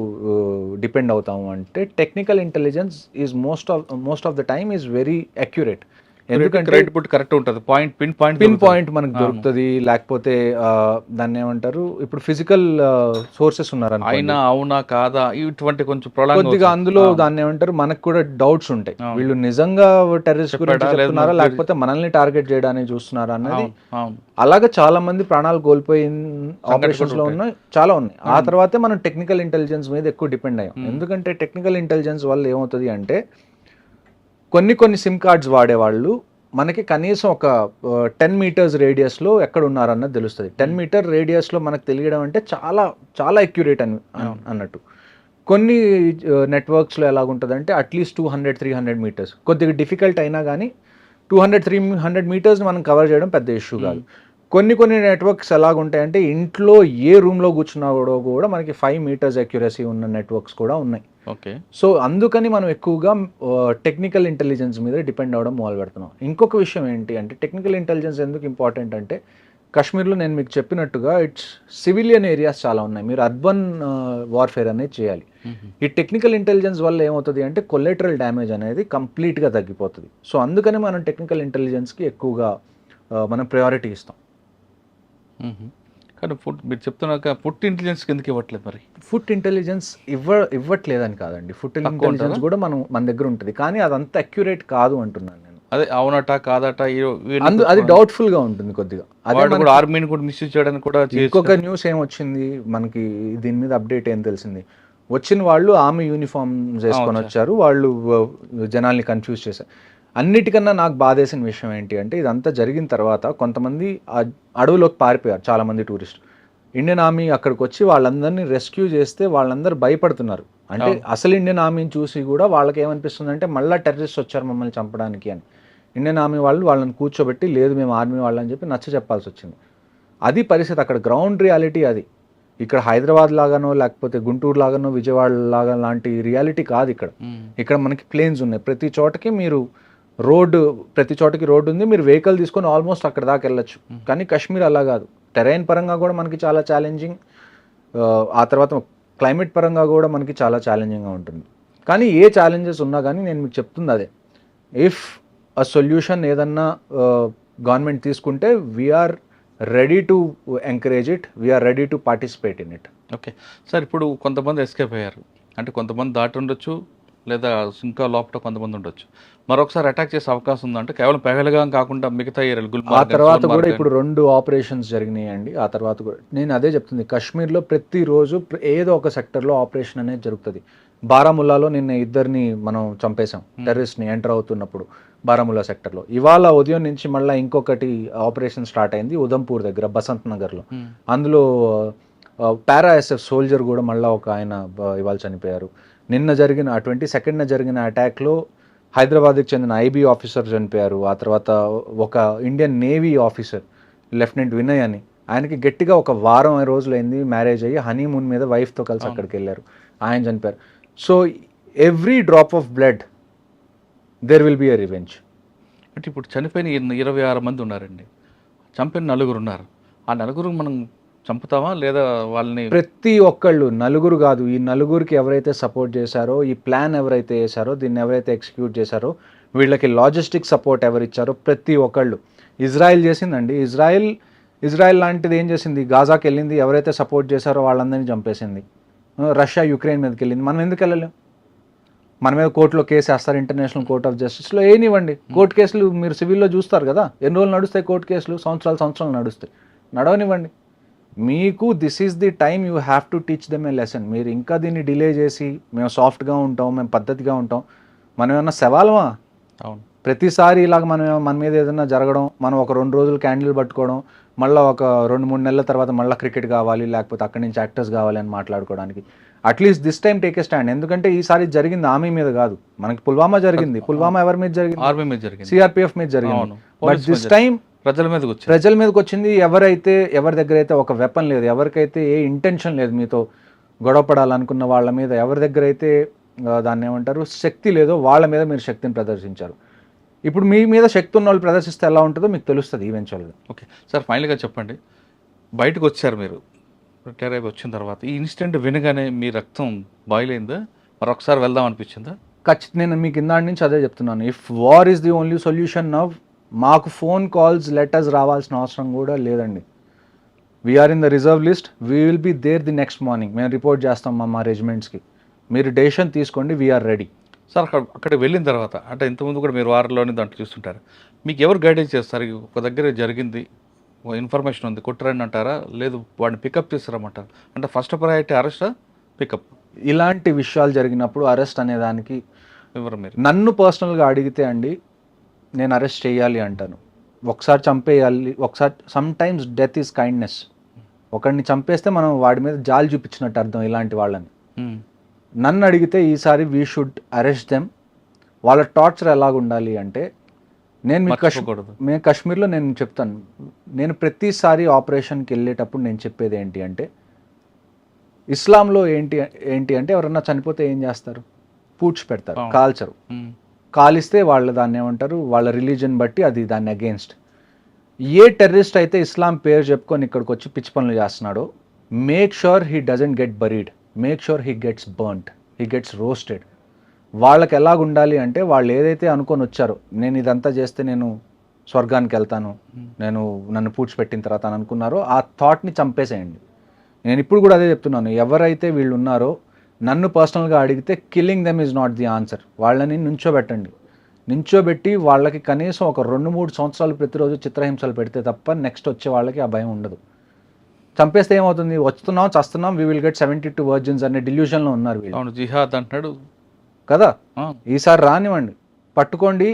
డిపెండ్ అవుతాము అంటే technical intelligence is most of the time is very accurate. ఎందుకంటే కరెక్ట్ ఉంటుంది, పిన్ పాయింట్ మనకు దొరుకుతుంది. లేకపోతే దాన్ని ఏమంటారు, ఇప్పుడు ఫిజికల్ సోర్సెస్ ఉన్నారు అయినా అవునా కాదా ఇటువంటి కొంచెం కొద్దిగా అందులో దాన్ని ఏమంటారు, మనకు కూడా డౌట్స్ ఉంటాయి. వీళ్ళు నిజంగా టెర్రరిస్ట్ గురించి చెప్తున్నారా లేకపోతే మనల్ని టార్గెట్ చేయడానికి చూస్తున్నారా అన్నది. అలాగే చాలా మంది ప్రాణాలు కోల్పోయిన ఆపరేషన్స్ లో చాలా ఉన్నాయి. ఆ తర్వాతే మనం టెక్నికల్ ఇంటెలిజెన్స్ మీద ఎక్కువ డిపెండ్ అయ్యాం. ఎందుకంటే టెక్నికల్ ఇంటెలిజెన్స్ వల్ల ఏమవుతుంది అంటే కొన్ని సిమ్ కార్డ్స్ వాడేవాళ్ళు మనకి కనీసం ఒక 10 meters రేడియస్లో ఎక్కడ ఉన్నారన్నది తెలుస్తుంది. 10 meter రేడియస్లో మనకు తెలియడం అంటే చాలా చాలా అక్యురేట్ అన్నట్టు. కొన్ని నెట్వర్క్స్లో ఎలాగుంటుంది అంటే అట్లీస్ట్ 200-300 meters. కొద్దిగా డిఫికల్ట్ అయినా కానీ 200-300 మీటర్స్ మనం కవర్ చేయడం పెద్ద ఇష్యూ కాదు. కొన్ని నెట్వర్క్స్ ఎలాగుంటాయంటే ఇంట్లో ఏ రూమ్లో కూర్చున్నా కూడా మనకి 5 మీటర్స్ అక్యురసీ ఉన్న నెట్వర్క్స్ కూడా ఉన్నాయి. ఓకే. సో అందుకని మనం ఎక్కువగా టెక్నికల్ ఇంటెలిజెన్స్ మీద డిపెండ్ అవ్వడం మొదలు పెడుతున్నాం. ఇంకొక విషయం ఏంటి అంటే టెక్నికల్ ఇంటెలిజెన్స్ ఎందుకు ఇంపార్టెంట్ అంటే కాశ్మీర్లో నేను మీకు చెప్పినట్టుగా ఇట్స్ సివిలియన్ ఏరియాస్ చాలా ఉన్నాయి. మీరు అర్బన్ వార్ఫేర్ అనేది చేయాలి. ఈ టెక్నికల్ ఇంటెలిజెన్స్ వల్ల ఏమవుతుంది అంటే కొలెటరల్ డ్యామేజ్ అనేది కంప్లీట్గా తగ్గిపోతుంది. సో అందుకని మనం టెక్నికల్ ఇంటెలిజెన్స్కి ఎక్కువగా మనం ప్రయారిటీ ఇస్తాం. కానీ మీరు చెప్తున్నాక ఫుడ్ ఇంటెలిజెన్స్ కిందకి ఇవ్వట్లేదు మరి. ఫుడ్ ఇంటెలిజెన్స్ ఇవ్వట్లేదని కాదండి, ఫుడ్ ఇంటెలిజెన్స్ కూడా మన దగ్గర ఉంటుంది, కానీ అదంత అక్యురేట్ కాదు అంటున్నాను నేను. అదే అవునట కాదట అది డౌట్ఫుల్ గా ఉంటుంది కొద్దిగా. కూడా ఆర్మీని కూడా మిస్యూజ్ చేయడానికి కూడా. ఇంకొక న్యూస్ ఏమొచ్చింది మనకి దీని మీద అప్డేట్ ఏం తెలిసింది, వచ్చిన వాళ్ళు ఆర్మీ యూనిఫామ్ వేసుకొని వచ్చారు, వాళ్ళు జనాల్ని కన్ఫ్యూజ్ చేశారు. అన్నిటికన్నా నాకు బాధేసిన విషయం ఏంటి అంటే ఇదంతా జరిగిన తర్వాత కొంతమంది అడవులోకి పారిపోయారు చాలామంది టూరిస్ట్. ఇండియన్ ఆర్మీ అక్కడికి వచ్చి వాళ్ళందరినీ రెస్క్యూ చేస్తే వాళ్ళందరూ భయపడుతున్నారు. అంటే అసలు ఇండియన్ ఆర్మీని చూసి కూడా వాళ్ళకి ఏమనిపిస్తుంది అంటే మళ్ళీ టెర్రరిస్ట్ వచ్చారు మమ్మల్ని చంపడానికి అని. ఇండియన్ ఆర్మీ వాళ్ళని కూర్చోబెట్టి లేదు మేము ఆర్మీ వాళ్ళని చెప్పి నచ్చ చెప్పాల్సి వచ్చింది. అది పరిస్థితి, అక్కడ గ్రౌండ్ రియాలిటీ అది. ఇక్కడ హైదరాబాద్ లాగానో లేకపోతే గుంటూరు లాగానో విజయవాడ లాగా లాంటి రియాలిటీ కాదు ఇక్కడ. ఇక్కడ మనకి ప్లేన్స్ ఉన్నాయి, ప్రతి చోటకి మీరు ప్రతి చోటకి రోడ్డు ఉంది, మీరు వెహికల్ తీసుకొని ఆల్మోస్ట్ అక్కడ దాకా వెళ్ళొచ్చు. కానీ కాశ్మీర్ అలా కాదు, టెరైన్ పరంగా కూడా మనకి చాలా ఛాలెంజింగ్, ఆ తర్వాత క్లైమేట్ పరంగా కూడా మనకి చాలా ఛాలెంజింగ్గా ఉంటుంది. కానీ ఏ ఛాలెంజెస్ ఉన్నా కానీ నేను మీకు చెప్తుంది అదే, ఇఫ్ ఆ సొల్యూషన్ ఏదన్నా గవర్నమెంట్ తీసుకుంటే we're ready to encourage it, we're ready to participate in it. Okay sir, ఇప్పుడు కొంతమంది ఎస్కేప్ అయ్యారు అంటే కొంతమంది దాటి ఉండొచ్చు, లేదా ఇంకా లోపల కొంతమంది ఉండొచ్చు. మరొకసారి అటాక్ చేసే అవకాశం ఉందంటే కేవలం పెహల్గాం కాకుండా మిగతా ఆ తర్వాత కూడా ఇప్పుడు 2 ఆపరేషన్స్ జరిగినాయండి. ఆ తర్వాత కూడా నేను అదే చెప్తుంది, కాశ్మీర్లో ప్రతిరోజు ఏదో ఒక సెక్టర్లో ఆపరేషన్ అనేది జరుగుతుంది. బారాముల్లాలో నిన్న 2 మనం చంపేశాం, టెర్రరిస్ట్ని ఎంటర్ అవుతున్నప్పుడు బారాముల్లా సెక్టర్లో. ఇవాళ ఉదయం నుంచి మళ్ళీ ఇంకొకటి ఆపరేషన్ స్టార్ట్ అయింది ఉదంపూర్ దగ్గర బసంత్ నగర్లో. అందులో పారా ఎస్ఎఫ్ సోల్జర్ కూడా మళ్ళీ ఒక ఆయన ఇవాళ చనిపోయారు. నిన్న జరిగిన 22న జరిగిన అటాక్లో హైదరాబాద్కి చెందిన ఐబీ ఆఫీసర్ చనిపోయారు. ఆ తర్వాత ఒక Indian navy officer lieutenant Vinay అని, ఆయనకి గట్టిగా ఒక వారం రోజులైంది మ్యారేజ్ అయ్యి హనీమూన్ మీద వైఫ్తో కలిసి అక్కడికి వెళ్ళారు, ఆయన చనిపోయారు. So every drop of blood there will be a revenge. అంటే ఇప్పుడు చనిపోయిన 26 మంది ఉన్నారండి, చంపిన 4 ఉన్నారు. ఆ 4 మనం చంపుతామా లేదా వాళ్ళని? ప్రతి ఒక్కళ్ళు, 4 కాదు, ఈ 4కి ఎవరైతే సపోర్ట్ చేశారో, ఈ ప్లాన్ ఎవరైతే వేశారో, దీన్ని ఎవరైతే ఎగ్జిక్యూట్ చేశారో, వీళ్ళకి లాజిస్టిక్ సపోర్ట్ ఎవరు ఇచ్చారో ప్రతి ఒక్కళ్ళు. ఇజ్రాయెల్ చేసిందండి, ఇజ్రాయెల్ లాంటిది ఏం చేసింది, గాజాకి వెళ్ళింది, ఎవరైతే సపోర్ట్ చేశారో వాళ్ళందరినీ చంపేసింది. రష్యా యుక్రెయిన్ మీదకి వెళ్ళింది, మనం ఎందుకు వెళ్ళలేం? మన మీద కోర్టులో కేసు వేస్తారు, ఇంటర్నేషనల్ కోర్ట్ ఆఫ్ జస్టిస్లో ఏనివ్వండి. కోర్టు కేసులు మీరు సివిల్లో చూస్తారు కదా, ఎన్ని రోజులు నడుస్తాయి కోర్టు కేసులు? సంవత్సరాలు నడుస్తాయి, నడవనివ్వండి. మీకు this is the time you have to teach them A lesson. మీరు ఇంకా దీన్ని డిలే చేసి మేము సాఫ్ట్గా ఉంటాం, మేము పద్ధతిగా ఉంటాం, మనం ఏమన్నా సవాలమా? అవును, ప్రతిసారి ఇలాగ మన మీద ఏదైనా జరగడం, మనం ఒక 2 రోజులు క్యాండిల్ పట్టుకోవడం, మళ్ళీ ఒక 2-3 నెలల తర్వాత మళ్ళీ క్రికెట్ కావాలి, లేకపోతే అక్కడి నుంచి యాక్టర్స్ కావాలి అని మాట్లాడుకోవడానికి. At least this time take a stand. ఎందుకంటే ఈసారి జరిగింది ఆర్మీ మీద కాదు, మనకి పుల్వామా జరిగింది. పుల్వామా ఎవరి మీద జరిగింది? ఆర్మీ మీద జరిగింది, సిఆర్పిఎఫ్ మీద జరిగింది. బట్ దిస్ టైం ప్రజల మీదకి వచ్చింది. ఎవరి దగ్గర అయితే ఒక వెపన్ లేదు, ఎవరికైతే ఏ ఇంటెన్షన్ లేదు మీతో గొడవపడాలనుకున్న వాళ్ళ మీద, ఎవరి దగ్గర అయితే దాన్ని ఏమంటారు శక్తి లేదో వాళ్ళ మీద మీరు శక్తిని ప్రదర్శించారు. ఇప్పుడు మీ మీద శక్తి ఉన్న వాళ్ళు ప్రదర్శిస్తే ఎలా ఉంటుందో మీకు తెలుస్తుంది ఈవెన్చువల్గా. ఓకే సార్, ఫైనల్గా చెప్పండి, బయటకు వచ్చారు మీరు, రిటైర్ అయిపోయి వచ్చిన తర్వాత ఈ ఇన్సిడెంట్ వినగానే మీ రక్తం బాయిల్ అయిందా? మరొకసారి వెళ్దాం అనిపించిందా? నేను మీకు ఇందాటి నుంచి అదే చెప్తున్నాను, if war is the only solution now, మాకు ఫోన్ కాల్స్ లెటర్స్ రావాల్సిన అవసరం కూడా లేదండి. We're in the reserve list, we will be there the next morning. మేము రిపోర్ట్ చేస్తాం మా రెజిమెంట్స్కి, మీరు డెసిషన్ తీసుకోండి, వీఆర్ రెడీ. సార్ అక్కడికి వెళ్ళిన తర్వాత అంటే ఇంతకుముందు కూడా మీరు వారంలోనే దాంట్లో చూస్తుంటారు, మీకు ఎవరు గైడెన్స్ చేస్తారు? ఒక దగ్గర జరిగింది, ఇన్ఫర్మేషన్ ఉంది, కొట్టరండి అంటారా, లేదు వాడిని పికప్ చేస్తారమంటారు? అంటే ఫస్ట్ ప్రయారిటీ అరెస్టా పికప్? ఇలాంటి విషయాలు జరిగినప్పుడు అరెస్ట్ అనేదానికి మీరు నన్ను పర్సనల్గా అడిగితే అండి, నేను అరెస్ట్ చేయాలి అంటాను. ఒకసారి చంపేయాలి, ఒకసారి some times death is kindness. ఒకడిని చంపేస్తే మనం వాడి మీద జాలి చూపించినట్టు అర్థం ఇలాంటి వాళ్ళని. నన్ను అడిగితే ఈసారి వీ షుడ్ అరెస్ట్ దెమ్. వాళ్ళ టార్చర్ ఎలాగ ఉండాలి అంటే, నేను మీకు మర్చిపోకూడదు. మేము కాశ్మీర్లో నేను చెప్తాను, నేను ప్రతిసారి ఆపరేషన్కి వెళ్ళేటప్పుడు నేను చెప్పేది ఏంటి అంటే, ఇస్లాంలో ఏంటి ఏంటి అంటే ఎవరన్నా చనిపోతే ఏం చేస్తారు, పూడ్చి పెడతారు, అవును. కాల్చరు. కాలిస్తే వాళ్ళు దాన్ని ఏమంటారు, వాళ్ళ రిలీజన్ బట్టి అది దాన్ని అగేన్స్ట్. ఏ టెర్రరిస్ట్ అయితే ఇస్లాం పేరు చెప్పుకొని ఇక్కడికి వచ్చి పిచ్చి పనులు చేస్తున్నాడో, make sure he doesn't get buried, make sure he gets burnt, he gets roasted. వాళ్ళకి ఎలాగ ఉండాలి అంటే, వాళ్ళు ఏదైతే అనుకొని వచ్చారో, నేను ఇదంతా చేస్తే నేను స్వర్గానికి వెళ్తాను, నేను నన్ను పూడ్చిపెట్టిన తర్వాత అని అనుకున్నారో, ఆ థాట్ని చంపేసేయండి. నేను ఇప్పుడు కూడా అదే చెప్తున్నాను, ఎవరైతే వీళ్ళు ఉన్నారో నన్ను పర్సనల్గా అడిగితే killing them is not the answer. వాళ్ళని నుంచోబెట్టి వాళ్ళకి కనీసం ఒక 2-3 సంవత్సరాలు ప్రతిరోజు చిత్రహింసలు పెడితే తప్ప నెక్స్ట్ వచ్చే వాళ్ళకి ఆ భయం ఉండదు. చంపేస్తే ఏమవుతుంది, వస్తున్నాం చస్తున్నాం, వీ విల్ గెట్ 72 వర్జిన్స్ అనే డిల్యూషన్లో ఉన్నారు వీళ్ళు. అవును, జిహాద్ అంటున్నాడు కదా. ఆ, ఈసారి రానివ్వండి, పట్టుకోండి,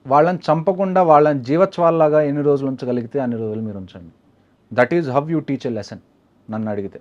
వాళ్ళని చంపకుండా వాళ్ళని జీవత్వాల్లాగా ఎన్ని రోజులు ఉంచగలిగితే అన్ని రోజులు మీరు ఉంచండి. That is how you teach a lesson నన్ను అడిగితే.